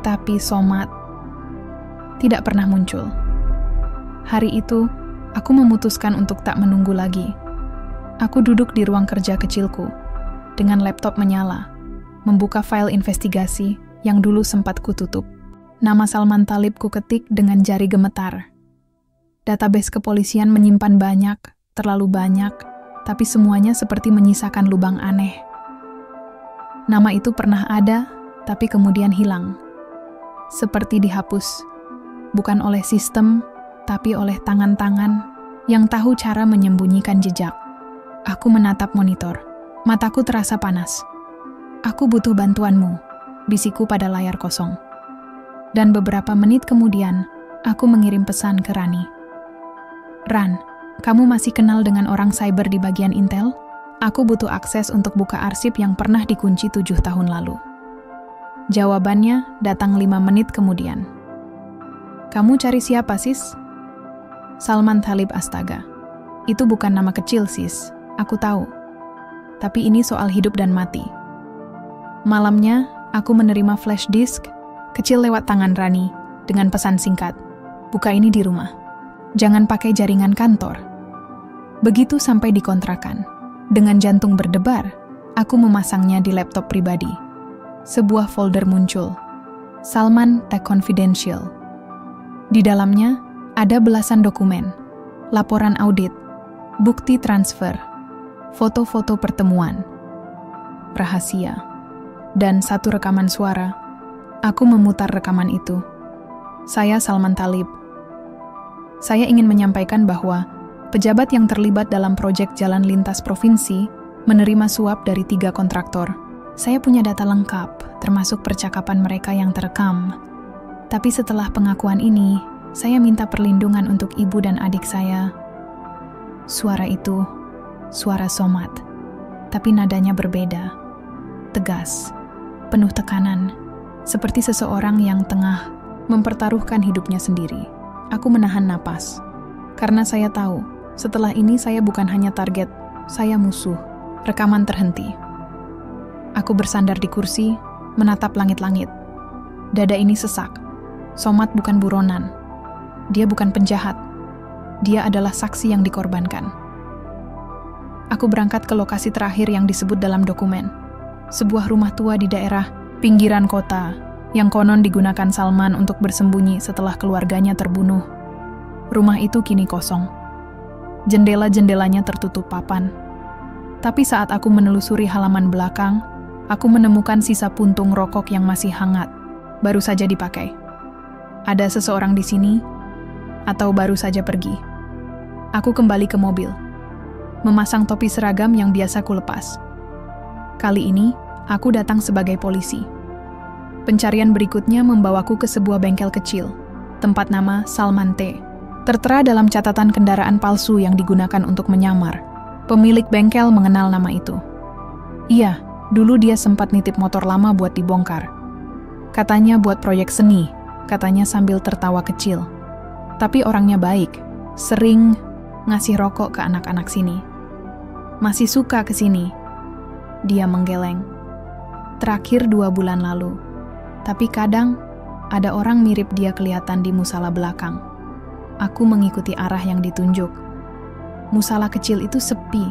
Tapi Somad tidak pernah muncul. Hari itu, aku memutuskan untuk tak menunggu lagi. Aku duduk di ruang kerja kecilku, dengan laptop menyala, membuka file investigasi yang dulu sempat kututup. Nama Salman Talib kuketik dengan jari gemetar. Database kepolisian menyimpan banyak, terlalu banyak, tapi semuanya seperti menyisakan lubang aneh. Nama itu pernah ada, tapi kemudian hilang. Seperti dihapus, bukan oleh sistem, tapi oleh tangan-tangan yang tahu cara menyembunyikan jejak. Aku menatap monitor. Mataku terasa panas. Aku butuh bantuanmu, bisikku pada layar kosong. Dan beberapa menit kemudian, aku mengirim pesan ke Rani. Ran, kamu masih kenal dengan orang cyber di bagian Intel? Aku butuh akses untuk buka arsip yang pernah dikunci 7 tahun lalu. Jawabannya datang 5 menit kemudian. Kamu cari siapa, sis? Salman Talib, astaga. Itu bukan nama kecil, sis. Aku tahu. Tapi ini soal hidup dan mati. Malamnya, aku menerima flash disk kecil lewat tangan Rani dengan pesan singkat. Buka ini di rumah. Jangan pakai jaringan kantor. Begitu sampai di kontrakan, dengan jantung berdebar, aku memasangnya di laptop pribadi. Sebuah folder muncul. Salman Tech Confidential. Di dalamnya ada belasan dokumen, laporan audit, bukti transfer, foto-foto pertemuan, rahasia, dan satu rekaman suara. Aku memutar rekaman itu. Saya Salman Talib. Saya ingin menyampaikan bahwa pejabat yang terlibat dalam proyek jalan lintas provinsi menerima suap dari 3 kontraktor. Saya punya data lengkap, termasuk percakapan mereka yang terekam. Tapi setelah pengakuan ini, saya minta perlindungan untuk ibu dan adik saya. Suara itu, suara Somad, tapi nadanya berbeda. Tegas, penuh tekanan, seperti seseorang yang tengah mempertaruhkan hidupnya sendiri. Aku menahan napas, karena saya tahu, setelah ini saya bukan hanya target, saya musuh. Rekaman terhenti. Aku bersandar di kursi, menatap langit-langit. Dada ini sesak. Somad bukan buronan. Dia bukan penjahat. Dia adalah saksi yang dikorbankan. Aku berangkat ke lokasi terakhir yang disebut dalam dokumen. Sebuah rumah tua di daerah pinggiran kota yang konon digunakan Salman untuk bersembunyi setelah keluarganya terbunuh. Rumah itu kini kosong. Jendela-jendelanya tertutup papan. Tapi saat aku menelusuri halaman belakang, aku menemukan sisa puntung rokok yang masih hangat, baru saja dipakai. Ada seseorang di sini, atau baru saja pergi. Aku kembali ke mobil, memasang topi seragam yang biasa kulepas. Kali ini, aku datang sebagai polisi. Pencarian berikutnya membawaku ke sebuah bengkel kecil, tempat nama Salman T. Tertera dalam catatan kendaraan palsu yang digunakan untuk menyamar. Pemilik bengkel mengenal nama itu. Iya, dulu dia sempat nitip motor lama buat dibongkar. Katanya buat proyek seni, katanya sambil tertawa kecil. Tapi orangnya baik, sering ngasih rokok ke anak-anak sini. Masih suka ke sini. Dia menggeleng. Terakhir 2 bulan lalu. Tapi kadang ada orang mirip dia kelihatan di musala belakang. Aku mengikuti arah yang ditunjuk. Musala kecil itu sepi,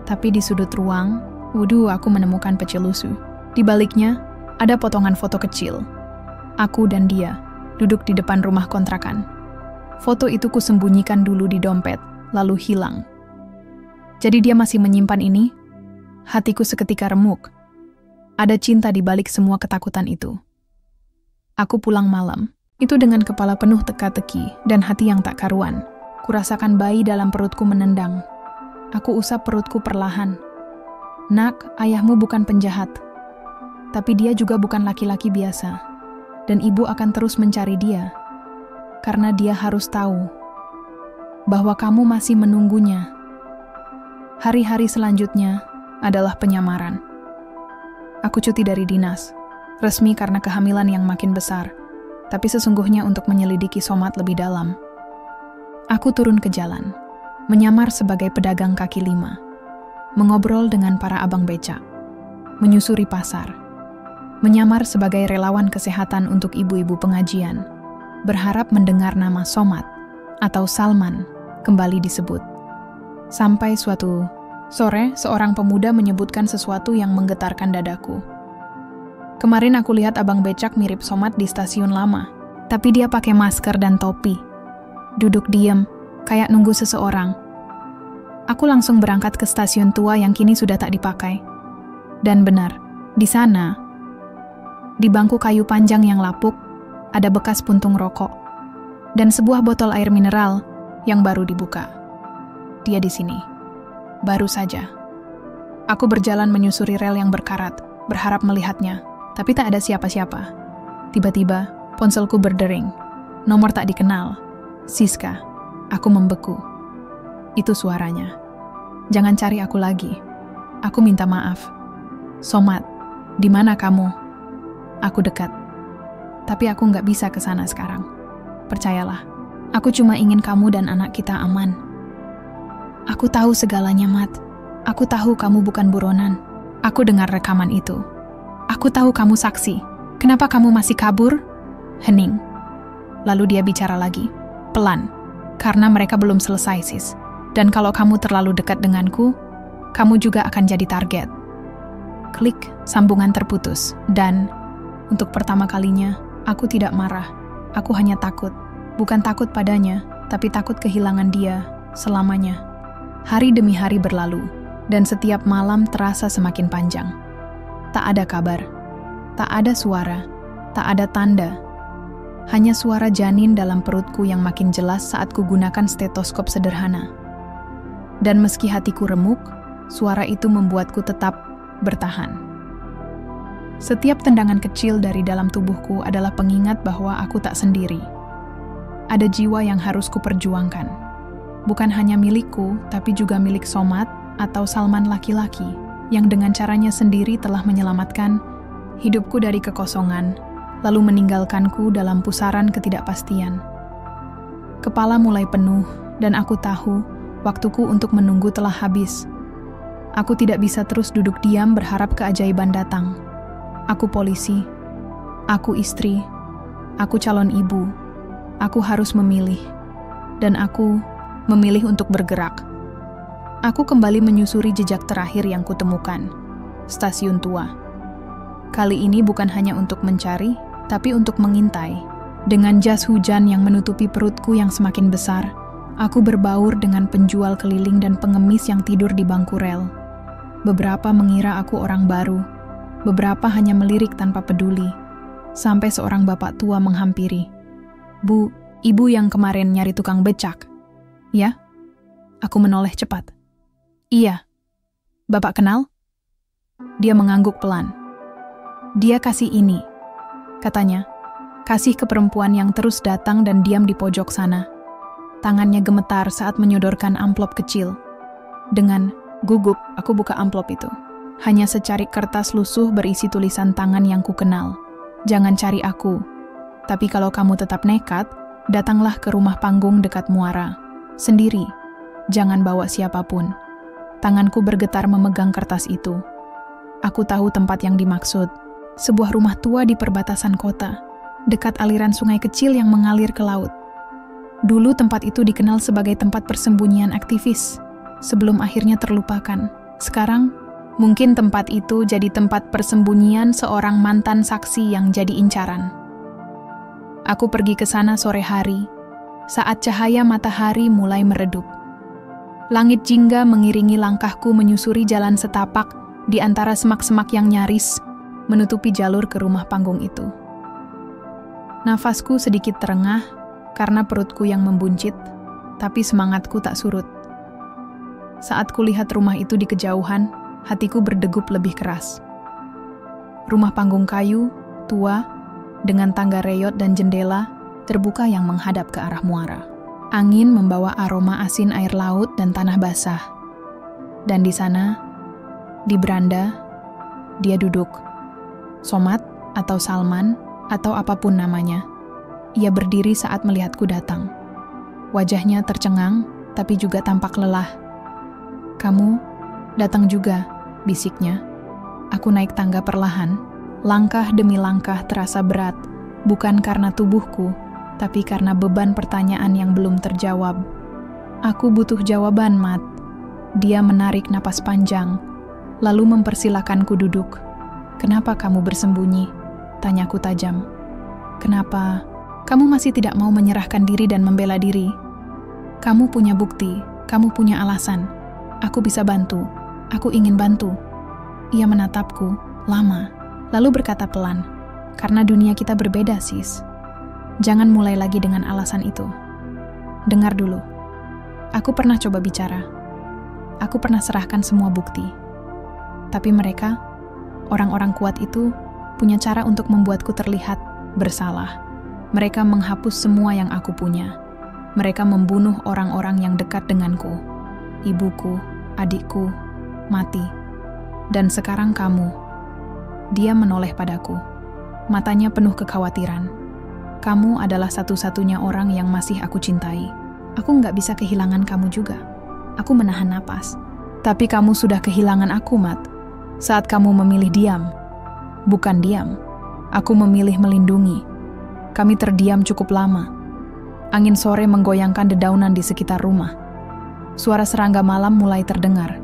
tapi di sudut ruang, aku menemukan peci lusuh. Di baliknya, ada potongan foto kecil. Aku dan dia duduk di depan rumah kontrakan. Foto itu kusembunyikan dulu di dompet, lalu hilang. Jadi dia masih menyimpan ini? Hatiku seketika remuk. Ada cinta di balik semua ketakutan itu. Aku pulang malam, itu dengan kepala penuh teka-teki dan hati yang tak karuan. Kurasakan bayi dalam perutku menendang. Aku usap perutku perlahan. Nak, ayahmu bukan penjahat. Tapi dia juga bukan laki-laki biasa. Dan ibu akan terus mencari dia. Karena dia harus tahu bahwa kamu masih menunggunya. Hari-hari selanjutnya adalah penyamaran. Aku cuti dari dinas, resmi karena kehamilan yang makin besar, tapi sesungguhnya untuk menyelidiki Somat lebih dalam. Aku turun ke jalan, menyamar sebagai pedagang kaki lima, mengobrol dengan para abang becak, menyusuri pasar, menyamar sebagai relawan kesehatan untuk ibu-ibu pengajian, berharap mendengar nama Somat atau Salman kembali disebut. Sampai suatu sore, seorang pemuda menyebutkan sesuatu yang menggetarkan dadaku. Kemarin aku lihat abang becak mirip Somat di stasiun lama, tapi dia pakai masker dan topi. Duduk diam, kayak nunggu seseorang. Aku langsung berangkat ke stasiun tua yang kini sudah tak dipakai. Dan benar, di sana, di bangku kayu panjang yang lapuk, ada bekas puntung rokok dan sebuah botol air mineral yang baru dibuka. Dia di sini. Baru saja. Aku berjalan menyusuri rel yang berkarat, berharap melihatnya, tapi tak ada siapa-siapa. Tiba-tiba, ponselku berdering. Nomor tak dikenal. Siska. Aku membeku. Itu suaranya. Jangan cari aku lagi. Aku minta maaf. Somat, di mana kamu? Aku dekat. Tapi aku nggak bisa ke sana sekarang. Percayalah, aku cuma ingin kamu dan anak kita aman. Aku tahu segalanya, Mat. Aku tahu kamu bukan buronan. Aku dengar rekaman itu. Aku tahu kamu saksi. Kenapa kamu masih kabur? Hening. Lalu dia bicara lagi. Pelan. Karena mereka belum selesai, sis. Dan kalau kamu terlalu dekat denganku, kamu juga akan jadi target. Klik, sambungan terputus. Dan, untuk pertama kalinya, aku tidak marah. Aku hanya takut. Bukan takut padanya, tapi takut kehilangan dia selamanya. Hari demi hari berlalu, dan setiap malam terasa semakin panjang. Tak ada kabar, tak ada suara, tak ada tanda. Hanya suara janin dalam perutku yang makin jelas saat kugunakan stetoskop sederhana. Dan meski hatiku remuk, suara itu membuatku tetap bertahan. Setiap tendangan kecil dari dalam tubuhku adalah pengingat bahwa aku tak sendiri. Ada jiwa yang harus kuperjuangkan. Bukan hanya milikku, tapi juga milik Somat atau Salman laki-laki yang dengan caranya sendiri telah menyelamatkan hidupku dari kekosongan, lalu meninggalkanku dalam pusaran ketidakpastian. Kepala mulai penuh, dan aku tahu waktuku untuk menunggu telah habis. Aku tidak bisa terus duduk diam berharap keajaiban datang. Aku polisi, aku istri, aku calon ibu, aku harus memilih, dan aku memilih untuk bergerak. Aku kembali menyusuri jejak terakhir yang kutemukan, stasiun tua. Kali ini bukan hanya untuk mencari, tapi untuk mengintai. Dengan jas hujan yang menutupi perutku yang semakin besar, aku berbaur dengan penjual keliling dan pengemis yang tidur di bangku rel. Beberapa mengira aku orang baru, beberapa hanya melirik tanpa peduli, sampai seorang bapak tua menghampiri. Bu, ibu yang kemarin nyari tukang becak. Ya? Aku menoleh cepat. Iya. Bapak kenal? Dia mengangguk pelan. Dia kasih ini, katanya. Kasih ke perempuan yang terus datang dan diam di pojok sana. Tangannya gemetar saat menyodorkan amplop kecil. Dengan gugup, aku buka amplop itu. Hanya secarik kertas lusuh berisi tulisan tangan yang kukenal. Jangan cari aku. Tapi kalau kamu tetap nekat, datanglah ke rumah panggung dekat muara. Sendiri, jangan bawa siapapun. Tanganku bergetar memegang kertas itu. Aku tahu tempat yang dimaksud. Sebuah rumah tua di perbatasan kota, dekat aliran sungai kecil yang mengalir ke laut. Dulu tempat itu dikenal sebagai tempat persembunyian aktivis, sebelum akhirnya terlupakan. Sekarang, mungkin tempat itu jadi tempat persembunyian seorang mantan saksi yang jadi incaran. Aku pergi ke sana sore hari, saat cahaya matahari mulai meredup. Langit jingga mengiringi langkahku menyusuri jalan setapak di antara semak-semak yang nyaris menutupi jalur ke rumah panggung itu. Nafasku sedikit terengah karena perutku yang membuncit, tapi semangatku tak surut. Saat kulihat rumah itu di kejauhan, hatiku berdegup lebih keras. Rumah panggung kayu, tua, dengan tangga reyot dan jendela, terbuka yang menghadap ke arah muara. Angin membawa aroma asin air laut dan tanah basah. Dan di sana, di beranda, dia duduk. Somad atau Salman atau apapun namanya. Ia berdiri saat melihatku datang. Wajahnya tercengang, tapi juga tampak lelah. "Kamu datang juga," bisiknya. Aku naik tangga perlahan. Langkah demi langkah terasa berat, bukan karena tubuhku, tapi karena beban pertanyaan yang belum terjawab. "Aku butuh jawaban, Mat." Dia menarik napas panjang, lalu mempersilakanku duduk. "Kenapa kamu bersembunyi?" tanyaku tajam. "Kenapa kamu masih tidak mau menyerahkan diri dan membela diri? Kamu punya bukti, kamu punya alasan. Aku bisa bantu, aku ingin bantu." Ia menatapku lama, lalu berkata pelan, "Karena dunia kita berbeda, sis. Jangan mulai lagi dengan alasan itu. Dengar dulu. Aku pernah coba bicara. Aku pernah serahkan semua bukti. Tapi mereka, orang-orang kuat itu, punya cara untuk membuatku terlihat bersalah. Mereka menghapus semua yang aku punya. Mereka membunuh orang-orang yang dekat denganku. Ibuku, adikku, mati. Dan sekarang kamu." Dia menoleh padaku. Matanya penuh kekhawatiran. "Kamu adalah satu-satunya orang yang masih aku cintai. Aku nggak bisa kehilangan kamu juga." Aku menahan napas. "Tapi kamu sudah kehilangan aku, Mat. Saat kamu memilih diam." "Bukan diam. Aku memilih melindungi. Kami terdiam cukup lama. Angin sore menggoyangkan dedaunan di sekitar rumah. Suara serangga malam mulai terdengar.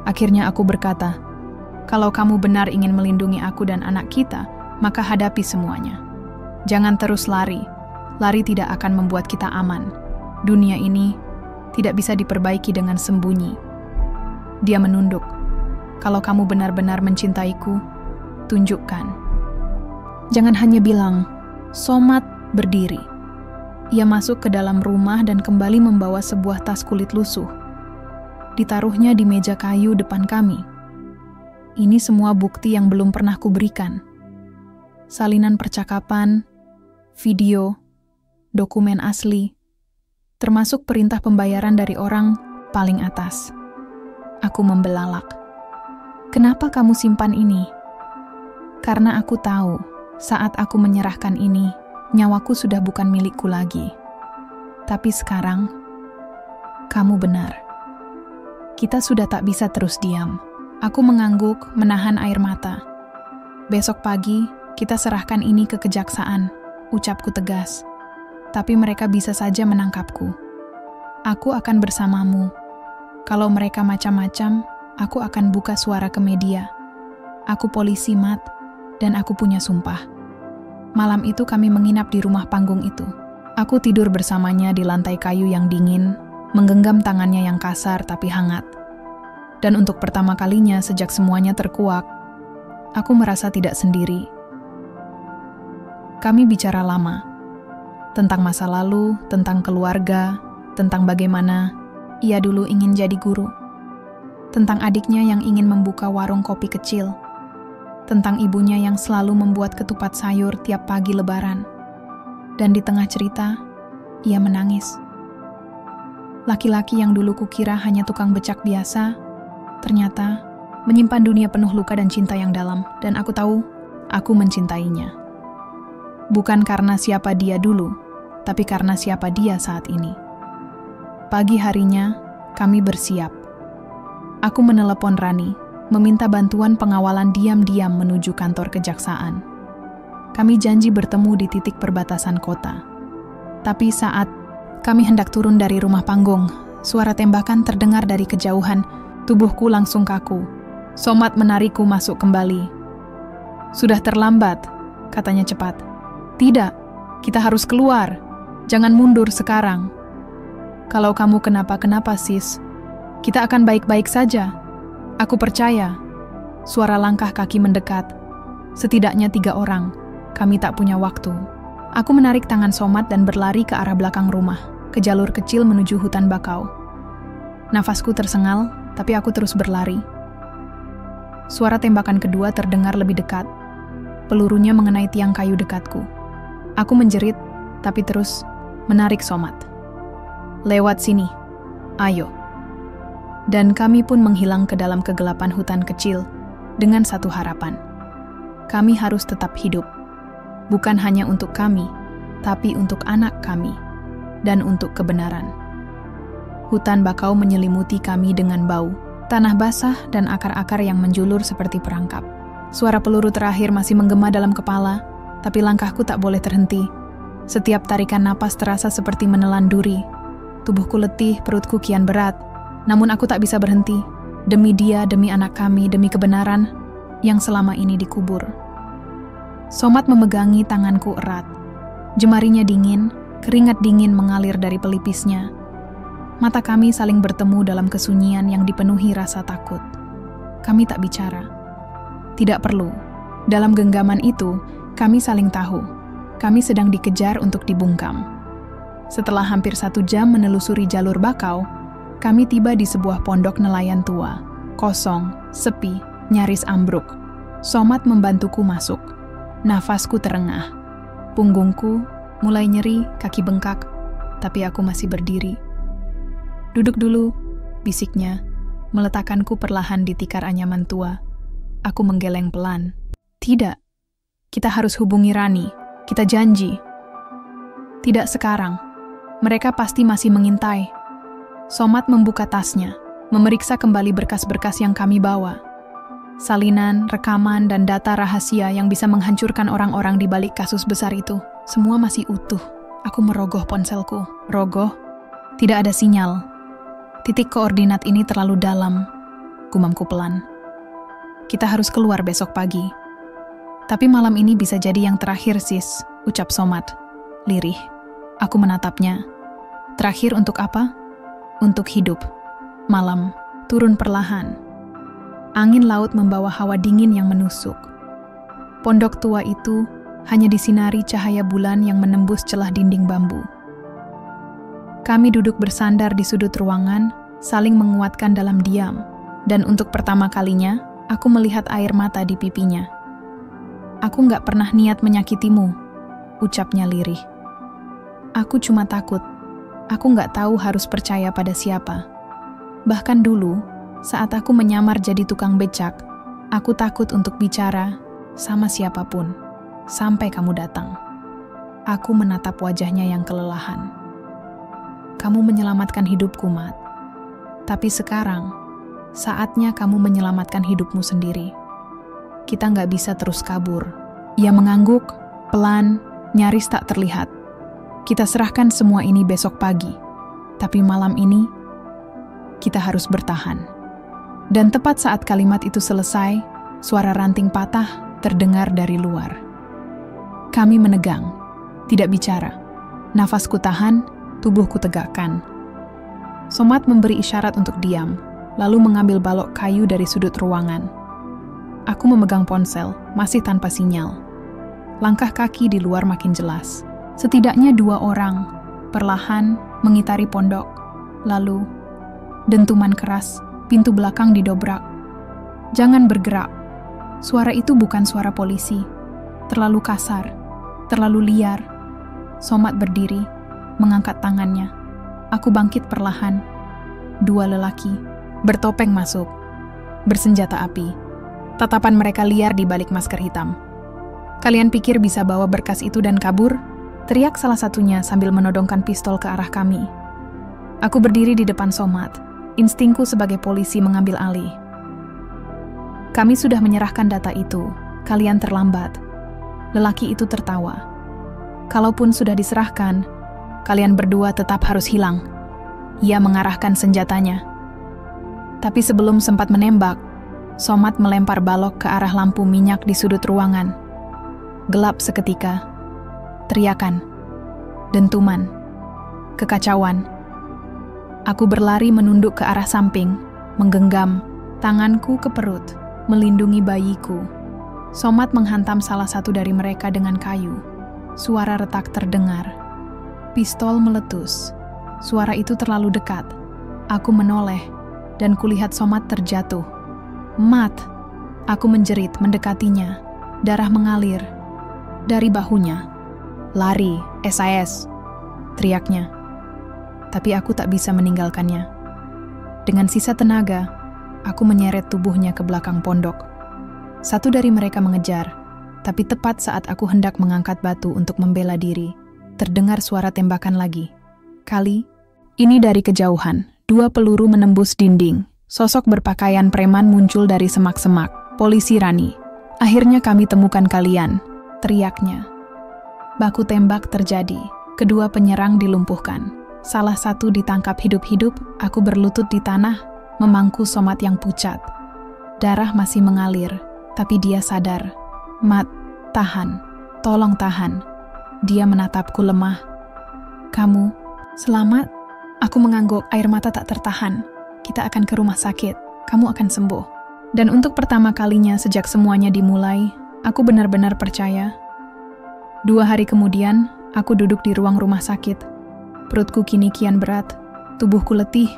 Akhirnya aku berkata, 'Kalau kamu benar ingin melindungi aku dan anak kita, maka hadapi semuanya. Jangan terus lari. Lari tidak akan membuat kita aman. Dunia ini tidak bisa diperbaiki dengan sembunyi.' Dia menunduk. 'Kalau kamu benar-benar mencintaiku, tunjukkan. Jangan hanya bilang.' Somad berdiri. Ia masuk ke dalam rumah dan kembali membawa sebuah tas kulit lusuh. Ditaruhnya di meja kayu depan kami. Ini semua bukti yang belum pernah kuberikan. Salinan percakapan, video, dokumen asli, termasuk perintah pembayaran dari orang paling atas. Aku membelalak. "Kenapa kamu simpan ini?" "Karena aku tahu, saat aku menyerahkan ini, nyawaku sudah bukan milikku lagi. Tapi sekarang, kamu benar. Kita sudah tak bisa terus diam." Aku mengangguk, menahan air mata. "Besok pagi, kita serahkan ini ke kejaksaan," ucapku tegas. "Tapi mereka bisa saja menangkapku. Aku akan bersamamu. Kalau mereka macam-macam, aku akan buka suara ke media. Aku polisi, Mat, dan aku punya sumpah." Malam itu kami menginap di rumah panggung itu. Aku tidur bersamanya di lantai kayu yang dingin, menggenggam tangannya yang kasar tapi hangat. Dan untuk pertama kalinya sejak semuanya terkuak, aku merasa tidak sendiri. Kami bicara lama, tentang masa lalu, tentang keluarga, tentang bagaimana ia dulu ingin jadi guru, tentang adiknya yang ingin membuka warung kopi kecil, tentang ibunya yang selalu membuat ketupat sayur tiap pagi Lebaran. Dan di tengah cerita, ia menangis. Laki-laki yang dulu kukira hanya tukang becak biasa, ternyata menyimpan dunia penuh luka dan cinta yang dalam, dan aku tahu aku mencintainya. Bukan karena siapa dia dulu, tapi karena siapa dia saat ini. Pagi harinya, kami bersiap. Aku menelepon Rani, meminta bantuan pengawalan diam-diam menuju kantor kejaksaan. Kami janji bertemu di titik perbatasan kota. Tapi saat kami hendak turun dari rumah panggung, suara tembakan terdengar dari kejauhan. Tubuhku langsung kaku. Somad menarikku masuk kembali. "Sudah terlambat," katanya cepat. "Tidak, kita harus keluar. Jangan mundur sekarang." "Kalau kamu kenapa-kenapa, sis, kita akan baik-baik saja. Aku percaya." Suara langkah kaki mendekat. Setidaknya 3 orang. Kami tak punya waktu. Aku menarik tangan Somad dan berlari ke arah belakang rumah, ke jalur kecil menuju hutan bakau. Nafasku tersengal, tapi aku terus berlari. Suara tembakan kedua terdengar lebih dekat. Pelurunya mengenai tiang kayu dekatku. Aku menjerit, tapi terus menarik Somad. Lewat sini, ayo. Dan kami pun menghilang ke dalam kegelapan hutan kecil dengan satu harapan. Kami harus tetap hidup. Bukan hanya untuk kami, tapi untuk anak kami, dan untuk kebenaran. Hutan bakau menyelimuti kami dengan bau, tanah basah dan akar-akar yang menjulur seperti perangkap. Suara peluru terakhir masih menggema dalam kepala, tapi langkahku tak boleh terhenti. Setiap tarikan napas terasa seperti menelan duri. Tubuhku letih, perutku kian berat, namun aku tak bisa berhenti. Demi dia, demi anak kami, demi kebenaran yang selama ini dikubur. Somad memegangi tanganku erat. Jemarinya dingin, keringat dingin mengalir dari pelipisnya. Mata kami saling bertemu dalam kesunyian yang dipenuhi rasa takut. Kami tak bicara. Tidak perlu. Dalam genggaman itu, kami saling tahu. Kami sedang dikejar untuk dibungkam. Setelah hampir 1 jam menelusuri jalur bakau, kami tiba di sebuah pondok nelayan tua. Kosong, sepi, nyaris ambruk. Somad membantuku masuk. Nafasku terengah. Punggungku mulai nyeri, kaki bengkak, tapi aku masih berdiri. Duduk dulu, bisiknya, meletakkanku perlahan di tikar anyaman tua. Aku menggeleng pelan. Tidak, kita harus hubungi Rani. Kita janji. Tidak sekarang. Mereka pasti masih mengintai. Somad membuka tasnya, memeriksa kembali berkas-berkas yang kami bawa. Salinan, rekaman, dan data rahasia yang bisa menghancurkan orang-orang di balik kasus besar itu. Semua masih utuh. Aku merogoh ponselku. Rogoh? Tidak ada sinyal. Titik koordinat ini terlalu dalam. Gumamku pelan. Kita harus keluar besok pagi. Tapi malam ini bisa jadi yang terakhir, sis, ucap Somad. Lirih. Aku menatapnya. Terakhir untuk apa? Untuk hidup. Malam, turun perlahan. Angin laut membawa hawa dingin yang menusuk. Pondok tua itu hanya disinari cahaya bulan yang menembus celah dinding bambu. Kami duduk bersandar di sudut ruangan, saling menguatkan dalam diam. Dan untuk pertama kalinya, aku melihat air mata di pipinya. Aku nggak pernah niat menyakitimu, ucapnya lirih. Aku cuma takut. Aku nggak tahu harus percaya pada siapa. Bahkan dulu, saat aku menyamar jadi tukang becak, aku takut untuk bicara sama siapapun, sampai kamu datang. Aku menatap wajahnya yang kelelahan. Kamu menyelamatkan hidupku, Mat. Tapi sekarang, saatnya kamu menyelamatkan hidupmu sendiri. Kita nggak bisa terus kabur. Ia mengangguk, pelan, nyaris tak terlihat. Kita serahkan semua ini besok pagi. Tapi malam ini, kita harus bertahan. Dan tepat saat kalimat itu selesai, suara ranting patah terdengar dari luar. Kami menegang, tidak bicara. Nafasku tahan, tubuhku tegakkan. Somad memberi isyarat untuk diam, lalu mengambil balok kayu dari sudut ruangan. Aku memegang ponsel, masih tanpa sinyal. Langkah kaki di luar makin jelas. Setidaknya 2 orang, perlahan mengitari pondok. Lalu, dentuman keras. Pintu belakang didobrak. Jangan bergerak. Suara itu bukan suara polisi. Terlalu kasar, terlalu liar. Somad berdiri, mengangkat tangannya. Aku bangkit perlahan. 2 lelaki, bertopeng masuk, bersenjata api. Tatapan mereka liar di balik masker hitam. Kalian pikir bisa bawa berkas itu dan kabur? Teriak salah satunya sambil menodongkan pistol ke arah kami. Aku berdiri di depan Somad. Instingku sebagai polisi mengambil alih. Kami sudah menyerahkan data itu. Kalian terlambat. Lelaki itu tertawa. Kalaupun sudah diserahkan, kalian berdua tetap harus hilang. Ia mengarahkan senjatanya. Tapi sebelum sempat menembak, Somad melempar balok ke arah lampu minyak di sudut ruangan. Gelap seketika. Teriakan. Dentuman. Kekacauan. Aku berlari menunduk ke arah samping, menggenggam tanganku ke perut. melindungi bayiku. Somat menghantam salah satu dari mereka dengan kayu. Suara retak terdengar. Pistol meletus. Suara itu terlalu dekat. Aku menoleh, dan kulihat Somat terjatuh. Mat! Aku menjerit mendekatinya. Darah mengalir dari bahunya. Lari, SIS! Teriaknya. Tapi aku tak bisa meninggalkannya. Dengan sisa tenaga, aku menyeret tubuhnya ke belakang pondok. Satu dari mereka mengejar, tapi tepat saat aku hendak mengangkat batu untuk membela diri, terdengar suara tembakan lagi. Kali ini dari kejauhan, 2 peluru menembus dinding. Sosok berpakaian preman muncul dari semak-semak. Polisi Rani. Akhirnya kami temukan kalian, teriaknya. Baku tembak terjadi. Kedua penyerang dilumpuhkan. Salah satu ditangkap hidup-hidup, aku berlutut di tanah, memangku Somat yang pucat. Darah masih mengalir. Tapi dia sadar. Mat, tahan. Tolong tahan. Dia menatapku lemah. Kamu, selamat? Aku mengangguk, air mata tak tertahan. Kita akan ke rumah sakit. Kamu akan sembuh. Dan untuk pertama kalinya sejak semuanya dimulai, aku benar-benar percaya. 2 hari kemudian, aku duduk di ruang rumah sakit. Perutku kini kian berat. Tubuhku letih.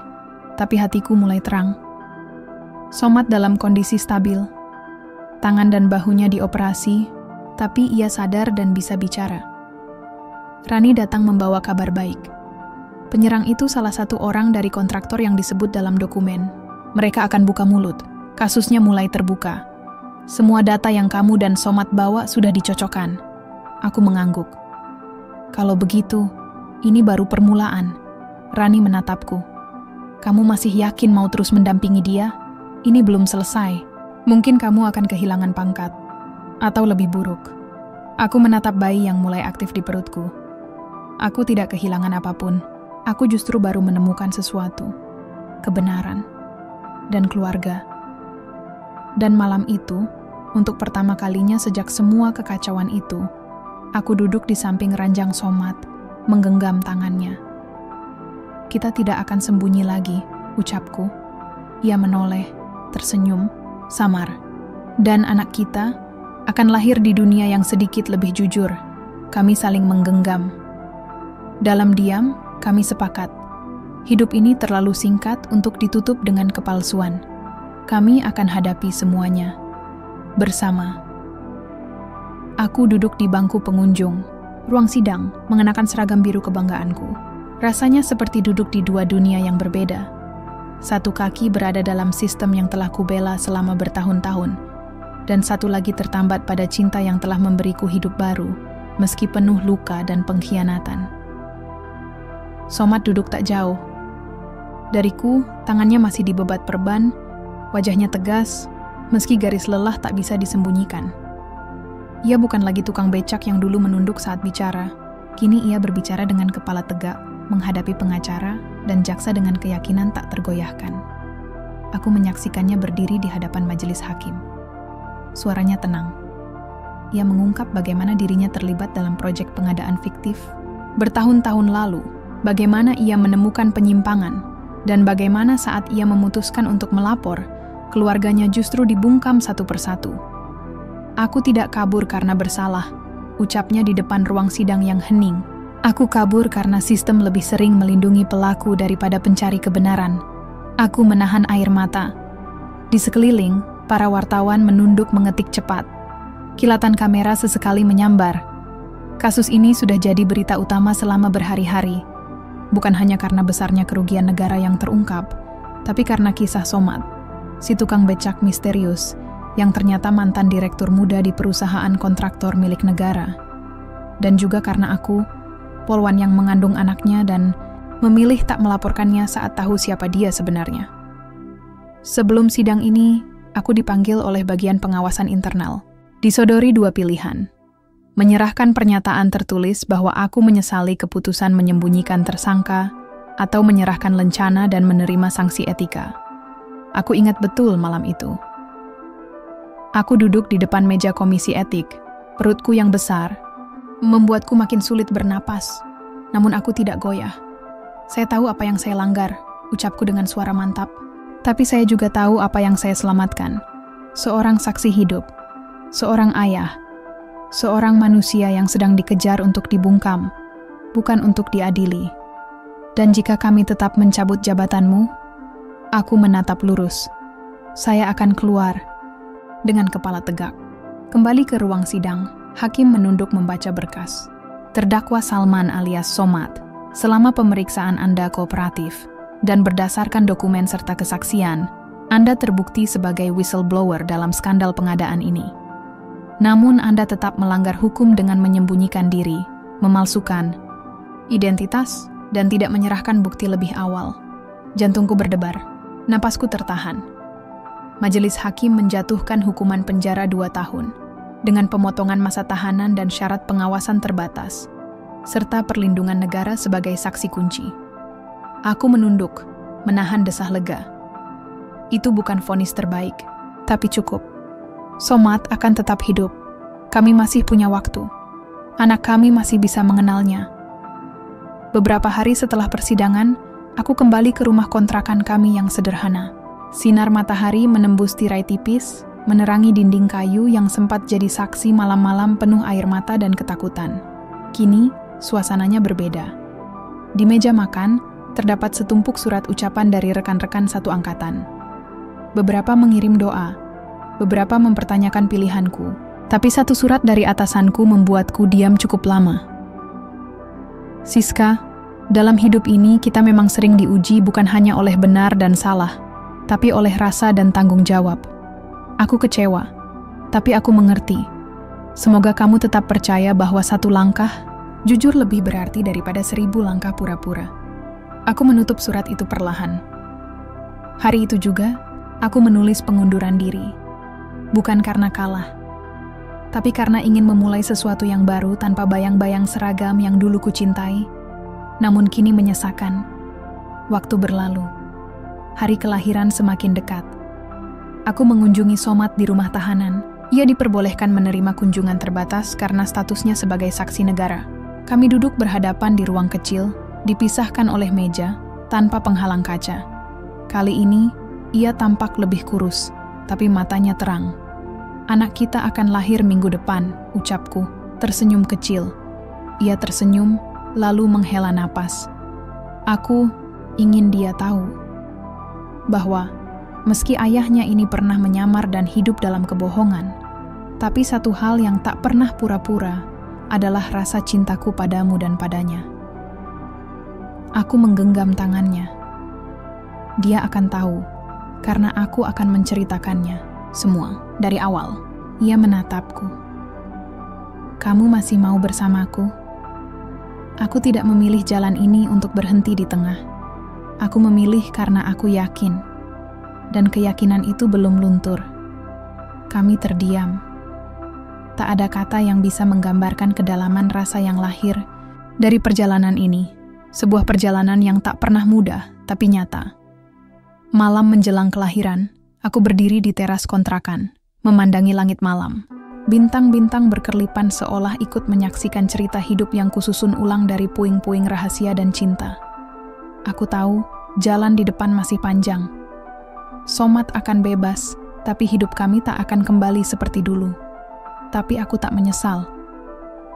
Tapi hatiku mulai terang. Somat dalam kondisi stabil. Tangan dan bahunya dioperasi, tapi ia sadar dan bisa bicara. Rani datang membawa kabar baik. Penyerang itu salah satu orang dari kontraktor yang disebut dalam dokumen. Mereka akan buka mulut. Kasusnya mulai terbuka. Semua data yang kamu dan Somat bawa sudah dicocokkan. Aku mengangguk. Kalau begitu, ini baru permulaan. Rani menatapku. Kamu masih yakin mau terus mendampingi dia? Ini belum selesai. Mungkin kamu akan kehilangan pangkat. Atau lebih buruk. Aku menatap bayi yang mulai aktif di perutku. Aku tidak kehilangan apapun. Aku justru baru menemukan sesuatu. Kebenaran. Dan keluarga. Dan malam itu, untuk pertama kalinya sejak semua kekacauan itu, aku duduk di samping ranjang Somat, menggenggam tangannya. Kita tidak akan sembunyi lagi, ucapku. Ia menoleh, tersenyum, samar. Dan anak kita akan lahir di dunia yang sedikit lebih jujur. Kami saling menggenggam. Dalam diam, kami sepakat. Hidup ini terlalu singkat untuk ditutup dengan kepalsuan. Kami akan hadapi semuanya. Bersama. Aku duduk di bangku pengunjung. Ruang sidang, mengenakan seragam biru kebanggaanku. Rasanya seperti duduk di 2 dunia yang berbeda. Satu kaki berada dalam sistem yang telah kubela selama bertahun-tahun, dan satu lagi tertambat pada cinta yang telah memberiku hidup baru, meski penuh luka dan pengkhianatan. Somat duduk tak jauh. Dariku, tangannya masih dibebat perban, wajahnya tegas, meski garis lelah tak bisa disembunyikan. Ia bukan lagi tukang becak yang dulu menunduk saat bicara. Kini ia berbicara dengan kepala tegak, menghadapi pengacara dan jaksa dengan keyakinan tak tergoyahkan. Aku menyaksikannya berdiri di hadapan majelis hakim. Suaranya tenang. Ia mengungkap bagaimana dirinya terlibat dalam proyek pengadaan fiktif. Bertahun-tahun lalu, bagaimana ia menemukan penyimpangan, dan bagaimana saat ia memutuskan untuk melapor, keluarganya justru dibungkam satu persatu. Aku tidak kabur karena bersalah, ucapnya di depan ruang sidang yang hening. Aku kabur karena sistem lebih sering melindungi pelaku daripada pencari kebenaran. Aku menahan air mata. Di sekeliling, para wartawan menunduk mengetik cepat. Kilatan kamera sesekali menyambar. Kasus ini sudah jadi berita utama selama berhari-hari. Bukan hanya karena besarnya kerugian negara yang terungkap, tapi karena kisah Somat, si tukang becak misterius, yang ternyata mantan direktur muda di perusahaan kontraktor milik negara. Dan juga karena aku, polwan yang mengandung anaknya dan memilih tak melaporkannya saat tahu siapa dia sebenarnya. Sebelum sidang ini, aku dipanggil oleh bagian pengawasan internal. Disodori 2 pilihan. Menyerahkan pernyataan tertulis bahwa aku menyesali keputusan menyembunyikan tersangka, atau menyerahkan lencana dan menerima sanksi etika. Aku ingat betul malam itu. Aku duduk di depan meja komisi etik. Perutku yang besar membuatku makin sulit bernapas, namun aku tidak goyah. Saya tahu apa yang saya langgar, ucapku dengan suara mantap. Tapi saya juga tahu apa yang saya selamatkan. Seorang saksi hidup, seorang ayah, seorang manusia yang sedang dikejar untuk dibungkam, bukan untuk diadili. Dan jika kami tetap mencabut jabatanmu, aku menatap lurus. Saya akan keluar dengan kepala tegak. Kembali ke ruang sidang, hakim menunduk membaca berkas. Terdakwa Salman alias Somad, selama pemeriksaan Anda kooperatif dan berdasarkan dokumen serta kesaksian, Anda terbukti sebagai whistleblower dalam skandal pengadaan ini. Namun Anda tetap melanggar hukum dengan menyembunyikan diri, memalsukan identitas, dan tidak menyerahkan bukti lebih awal. Jantungku berdebar, napasku tertahan. Majelis hakim menjatuhkan hukuman penjara 2 tahun, dengan pemotongan masa tahanan dan syarat pengawasan terbatas, serta perlindungan negara sebagai saksi kunci. Aku menunduk, menahan desah lega. Itu bukan vonis terbaik, tapi cukup. Somad akan tetap hidup. Kami masih punya waktu. Anak kami masih bisa mengenalnya. Beberapa hari setelah persidangan, aku kembali ke rumah kontrakan kami yang sederhana. Sinar matahari menembus tirai tipis, menerangi dinding kayu yang sempat jadi saksi malam-malam penuh air mata dan ketakutan. Kini, suasananya berbeda. Di meja makan, terdapat setumpuk surat ucapan dari rekan-rekan satu angkatan. Beberapa mengirim doa, beberapa mempertanyakan pilihanku, tapi satu surat dari atasanku membuatku diam cukup lama. Siska, dalam hidup ini kita memang sering diuji bukan hanya oleh benar dan salah, tapi oleh rasa dan tanggung jawab. Aku kecewa, tapi aku mengerti. Semoga kamu tetap percaya bahwa satu langkah jujur lebih berarti daripada 1000 langkah pura-pura. Aku menutup surat itu perlahan. Hari itu juga, aku menulis pengunduran diri. Bukan karena kalah, tapi karena ingin memulai sesuatu yang baru tanpa bayang-bayang seragam yang dulu kucintai, namun kini menyesakan. Waktu berlalu. Hari kelahiran semakin dekat. Aku mengunjungi Somad di rumah tahanan. Ia diperbolehkan menerima kunjungan terbatas karena statusnya sebagai saksi negara. Kami duduk berhadapan di ruang kecil, dipisahkan oleh meja, tanpa penghalang kaca. Kali ini, ia tampak lebih kurus, tapi matanya terang. Anak kita akan lahir minggu depan, ucapku, tersenyum kecil. Ia tersenyum, lalu menghela napas. Aku ingin dia tahu bahwa meski ayahnya ini pernah menyamar dan hidup dalam kebohongan, tapi satu hal yang tak pernah pura-pura adalah rasa cintaku padamu dan padanya. Aku menggenggam tangannya. Dia akan tahu, karena aku akan menceritakannya semua dari awal. Ia menatapku. Kamu masih mau bersamaku? Aku tidak memilih jalan ini untuk berhenti di tengah. Aku memilih karena aku yakin. Dan keyakinan itu belum luntur. Kami terdiam. Tak ada kata yang bisa menggambarkan kedalaman rasa yang lahir dari perjalanan ini. Sebuah perjalanan yang tak pernah mudah, tapi nyata. Malam menjelang kelahiran, aku berdiri di teras kontrakan, memandangi langit malam. Bintang-bintang berkerlipan seolah ikut menyaksikan cerita hidup yang kususun ulang dari puing-puing rahasia dan cinta. Aku tahu, jalan di depan masih panjang. Somad akan bebas, tapi hidup kami tak akan kembali seperti dulu. Tapi aku tak menyesal,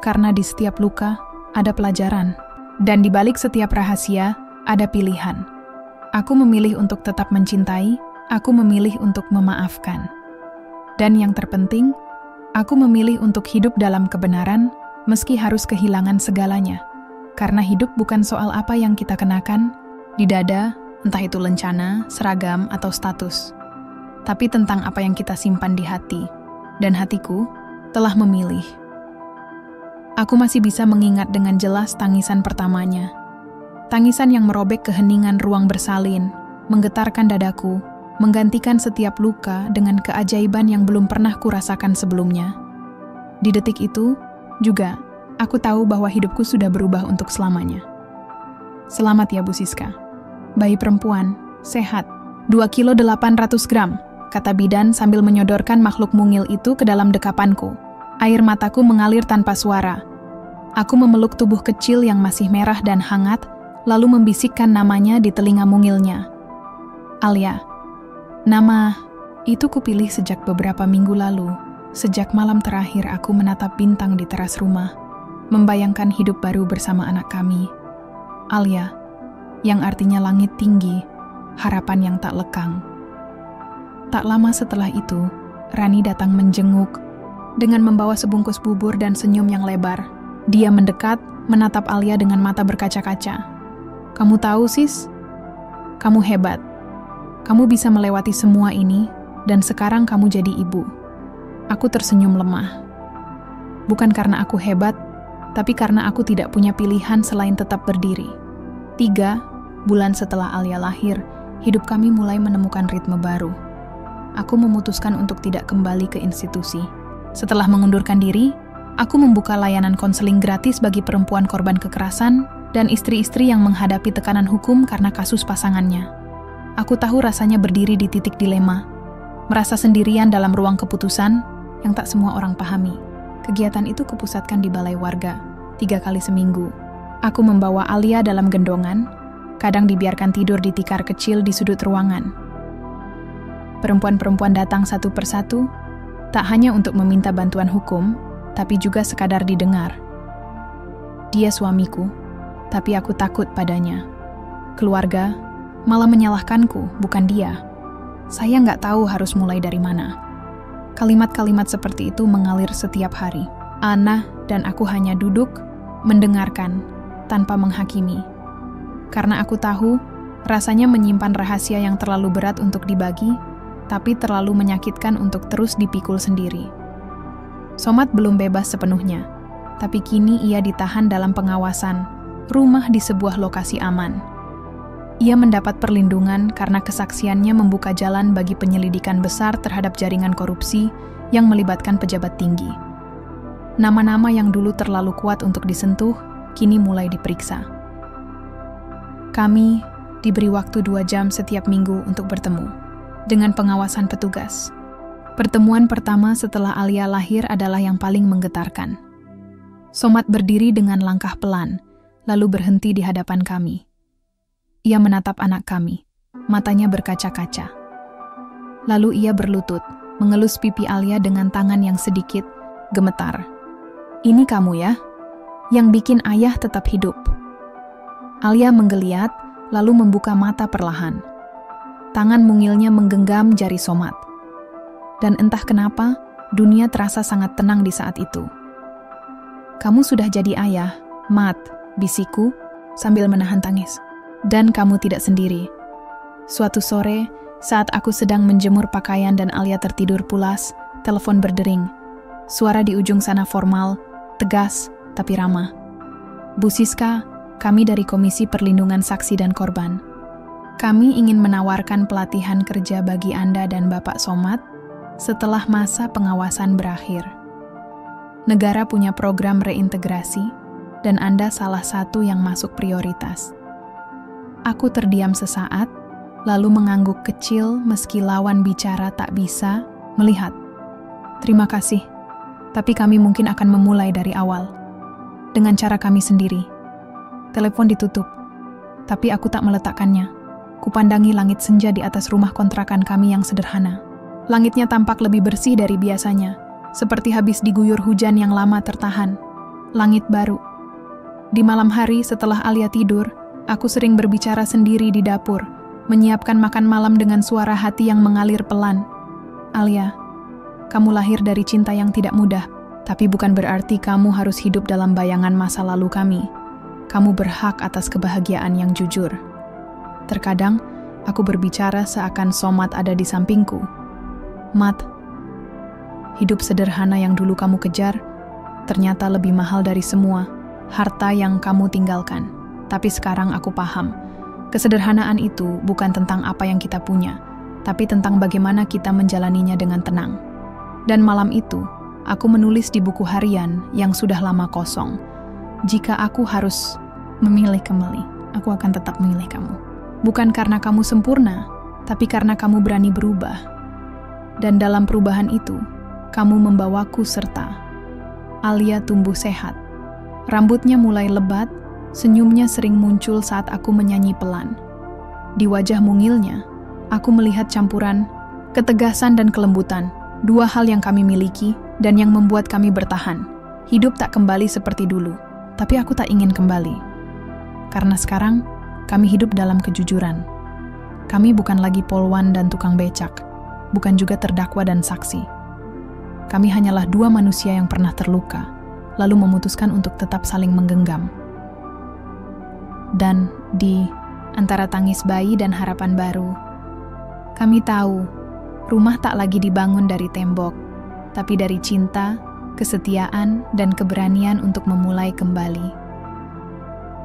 karena di setiap luka ada pelajaran, dan di balik setiap rahasia ada pilihan. Aku memilih untuk tetap mencintai, aku memilih untuk memaafkan. Dan yang terpenting, aku memilih untuk hidup dalam kebenaran, meski harus kehilangan segalanya. Karena hidup bukan soal apa yang kita kenakan di dada, entah itu lencana, seragam, atau status. Tapi tentang apa yang kita simpan di hati. Dan hatiku telah memilih. Aku masih bisa mengingat dengan jelas tangisan pertamanya. Tangisan yang merobek keheningan ruang bersalin, menggetarkan dadaku, menggantikan setiap luka dengan keajaiban yang belum pernah kurasakan sebelumnya. Di detik itu, juga, aku tahu bahwa hidupku sudah berubah untuk selamanya. Selamat ya Bu Siska. Bayi perempuan, sehat, 2 kilo 800 gram, kata bidan sambil menyodorkan makhluk mungil itu ke dalam dekapanku. Air mataku mengalir tanpa suara. Aku memeluk tubuh kecil yang masih merah dan hangat, lalu membisikkan namanya di telinga mungilnya. Alia. Nama Itu kupilih sejak beberapa minggu lalu, sejak malam terakhir aku menatap bintang di teras rumah, membayangkan hidup baru bersama anak kami, Alia, yang artinya langit tinggi, harapan yang tak lekang. Tak lama setelah itu, Rani datang menjenguk dengan membawa sebungkus bubur dan senyum yang lebar. Dia mendekat, menatap Alia dengan mata berkaca-kaca. "Kamu tahu, sis? Kamu hebat. Kamu bisa melewati semua ini, dan sekarang kamu jadi ibu." Aku tersenyum lemah. Bukan karena aku hebat, tapi karena aku tidak punya pilihan selain tetap berdiri. 3 bulan setelah Alia lahir, hidup kami mulai menemukan ritme baru. Aku memutuskan untuk tidak kembali ke institusi. Setelah mengundurkan diri, aku membuka layanan konseling gratis bagi perempuan korban kekerasan dan istri-istri yang menghadapi tekanan hukum karena kasus pasangannya. Aku tahu rasanya berdiri di titik dilema, merasa sendirian dalam ruang keputusan yang tak semua orang pahami. Kegiatan itu kupusatkan di balai warga, 3 kali seminggu. Aku membawa Alia dalam gendongan, kadang dibiarkan tidur di tikar kecil di sudut ruangan. Perempuan-perempuan datang satu persatu, tak hanya untuk meminta bantuan hukum, tapi juga sekadar didengar. Dia suamiku, tapi aku takut padanya. Keluarga malah menyalahkanku, bukan dia. Saya nggak tahu harus mulai dari mana. Kalimat-kalimat seperti itu mengalir setiap hari. Ana dan aku hanya duduk, mendengarkan, tanpa menghakimi. Karena aku tahu, rasanya menyimpan rahasia yang terlalu berat untuk dibagi, tapi terlalu menyakitkan untuk terus dipikul sendiri. Somat belum bebas sepenuhnya, tapi kini ia ditahan dalam pengawasan, rumah di sebuah lokasi aman. Ia mendapat perlindungan karena kesaksiannya membuka jalan bagi penyelidikan besar terhadap jaringan korupsi yang melibatkan pejabat tinggi. Nama-nama yang dulu terlalu kuat untuk disentuh, kini mulai diperiksa. Kami diberi waktu 2 jam setiap minggu untuk bertemu, dengan pengawasan petugas. Pertemuan pertama setelah Alia lahir adalah yang paling menggetarkan. Somat berdiri dengan langkah pelan, lalu berhenti di hadapan kami. Ia menatap anak kami, matanya berkaca-kaca. Lalu ia berlutut, mengelus pipi Alia dengan tangan yang sedikit gemetar. "Ini kamu ya, yang bikin ayah tetap hidup." Alia menggeliat, lalu membuka mata perlahan. Tangan mungilnya menggenggam jari Somat. Dan entah kenapa, dunia terasa sangat tenang di saat itu. "Kamu sudah jadi ayah, Mat," bisikku sambil menahan tangis. "Dan kamu tidak sendiri." Suatu sore, saat aku sedang menjemur pakaian dan Alia tertidur pulas, telepon berdering. Suara di ujung sana formal, tegas, tapi ramah. "Bu Siska, kami dari Komisi Perlindungan Saksi dan Korban. Kami ingin menawarkan pelatihan kerja bagi Anda dan Bapak Somat setelah masa pengawasan berakhir. Negara punya program reintegrasi, dan Anda salah satu yang masuk prioritas." Aku terdiam sesaat, lalu mengangguk kecil meski lawan bicara tak bisa melihat. "Terima kasih, tapi kami mungkin akan memulai dari awal, dengan cara kami sendiri." Telepon ditutup, tapi aku tak meletakkannya. Kupandangi langit senja di atas rumah kontrakan kami yang sederhana. Langitnya tampak lebih bersih dari biasanya, seperti habis diguyur hujan yang lama tertahan. Langit baru. Di malam hari setelah Alia tidur, aku sering berbicara sendiri di dapur, menyiapkan makan malam dengan suara hati yang mengalir pelan. "Alia, kamu lahir dari cinta yang tidak mudah, tapi bukan berarti kamu harus hidup dalam bayangan masa lalu kami. Kamu berhak atas kebahagiaan yang jujur." Terkadang, aku berbicara seakan Somat ada di sampingku. "Mat, hidup sederhana yang dulu kamu kejar, ternyata lebih mahal dari semua harta yang kamu tinggalkan. Tapi sekarang aku paham, kesederhanaan itu bukan tentang apa yang kita punya, tapi tentang bagaimana kita menjalaninya dengan tenang." Dan malam itu, aku menulis di buku harian yang sudah lama kosong. "Jika aku harus memilih kembali, aku akan tetap memilih kamu. Bukan karena kamu sempurna, tapi karena kamu berani berubah. Dan dalam perubahan itu, kamu membawaku serta." Alia tumbuh sehat. Rambutnya mulai lebat, senyumnya sering muncul saat aku menyanyi pelan. Di wajah mungilnya, aku melihat campuran Ketegasan dan kelembutan, dua hal yang kami miliki dan yang membuat kami bertahan. Hidup tak kembali seperti dulu, tapi aku tak ingin kembali. Karena sekarang, kami hidup dalam kejujuran. Kami bukan lagi polwan dan tukang becak, bukan juga terdakwa dan saksi. Kami hanyalah dua manusia yang pernah terluka, lalu memutuskan untuk tetap saling menggenggam. Dan di antara tangis bayi dan harapan baru, kami tahu rumah tak lagi dibangun dari tembok, tapi dari cinta, kesetiaan, dan keberanian untuk memulai kembali.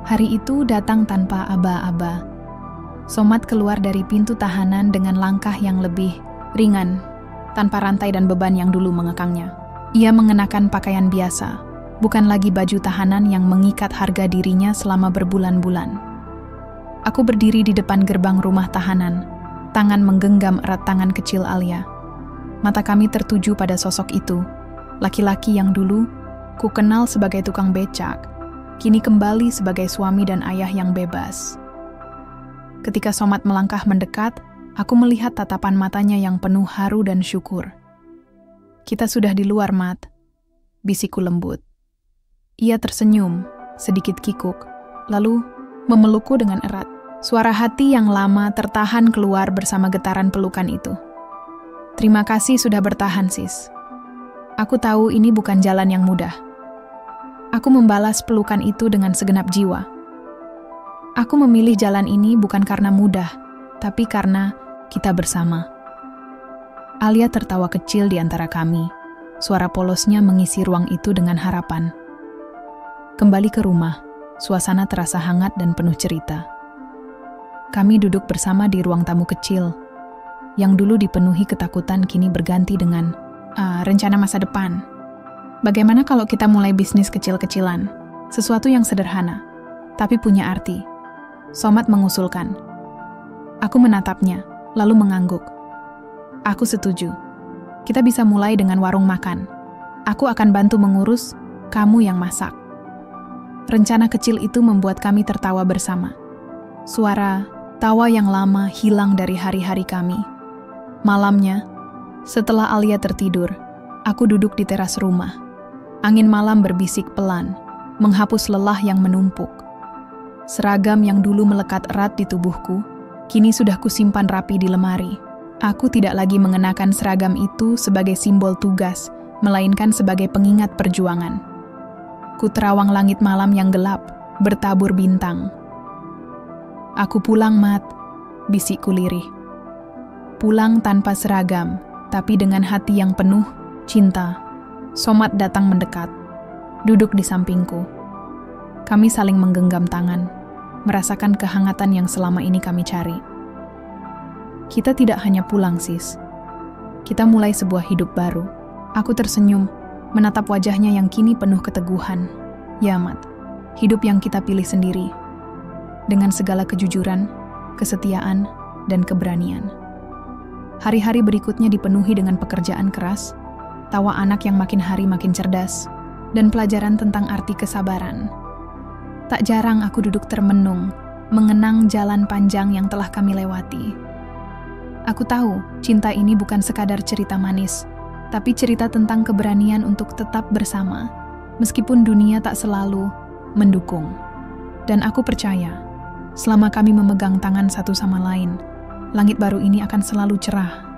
Hari itu datang tanpa aba-aba. Somat keluar dari pintu tahanan dengan langkah yang lebih ringan, tanpa rantai dan beban yang dulu mengekangnya. Ia mengenakan pakaian biasa, bukan lagi baju tahanan yang mengikat harga dirinya selama berbulan-bulan. Aku berdiri di depan gerbang rumah tahanan, tangan menggenggam erat tangan kecil Alia. Mata kami tertuju pada sosok itu, laki-laki yang dulu ku kenal sebagai tukang becak, kini kembali sebagai suami dan ayah yang bebas. Ketika Somat melangkah mendekat, aku melihat tatapan matanya yang penuh haru dan syukur. "Kita sudah di luar, Mat," bisikku lembut. Ia tersenyum, sedikit kikuk, lalu memelukku dengan erat. Suara hati yang lama tertahan keluar bersama getaran pelukan itu. "Terima kasih sudah bertahan, sis. Aku tahu ini bukan jalan yang mudah." Aku membalas pelukan itu dengan segenap jiwa. Aku memilih jalan ini bukan karena mudah, tapi karena kita bersama. Alia tertawa kecil di antara kami. Suara polosnya mengisi ruang itu dengan harapan. Kembali ke rumah, suasana terasa hangat dan penuh cerita. Kami duduk bersama di ruang tamu kecil. Yang dulu dipenuhi ketakutan kini berganti dengan rencana masa depan. Bagaimana kalau kita mulai bisnis kecil-kecilan? Sesuatu yang sederhana, tapi punya arti. Somat mengusulkan. Aku menatapnya, lalu mengangguk. Aku setuju. Kita bisa mulai dengan warung makan. Aku akan bantu mengurus, kamu yang masak. Rencana kecil itu membuat kami tertawa bersama. Suara tawa yang lama hilang dari hari-hari kami. Malamnya, setelah Alia tertidur, aku duduk di teras rumah. Angin malam berbisik pelan, menghapus lelah yang menumpuk. Seragam yang dulu melekat erat di tubuhku, kini sudah kusimpan rapi di lemari. Aku tidak lagi mengenakan seragam itu sebagai simbol tugas, melainkan sebagai pengingat perjuangan. Ku terawang langit malam yang gelap, bertabur bintang. "Aku pulang, Mat," bisikku lirih. Pulang tanpa seragam, tapi dengan hati yang penuh cinta. Somat datang mendekat, duduk di sampingku. Kami saling menggenggam tangan, merasakan kehangatan yang selama ini kami cari. Kita tidak hanya pulang, sis. Kita mulai sebuah hidup baru. Aku tersenyum, menatap wajahnya yang kini penuh keteguhan. Ya, Mat, hidup yang kita pilih sendiri. Dengan segala kejujuran, kesetiaan, dan keberanian. Hari-hari berikutnya dipenuhi dengan pekerjaan keras, tawa anak yang makin hari makin cerdas, dan pelajaran tentang arti kesabaran. Tak jarang aku duduk termenung, mengenang jalan panjang yang telah kami lewati. Aku tahu, cinta ini bukan sekadar cerita manis, tapi cerita tentang keberanian untuk tetap bersama, meskipun dunia tak selalu mendukung. Dan aku percaya, selama kami memegang tangan satu sama lain, langit baru ini akan selalu cerah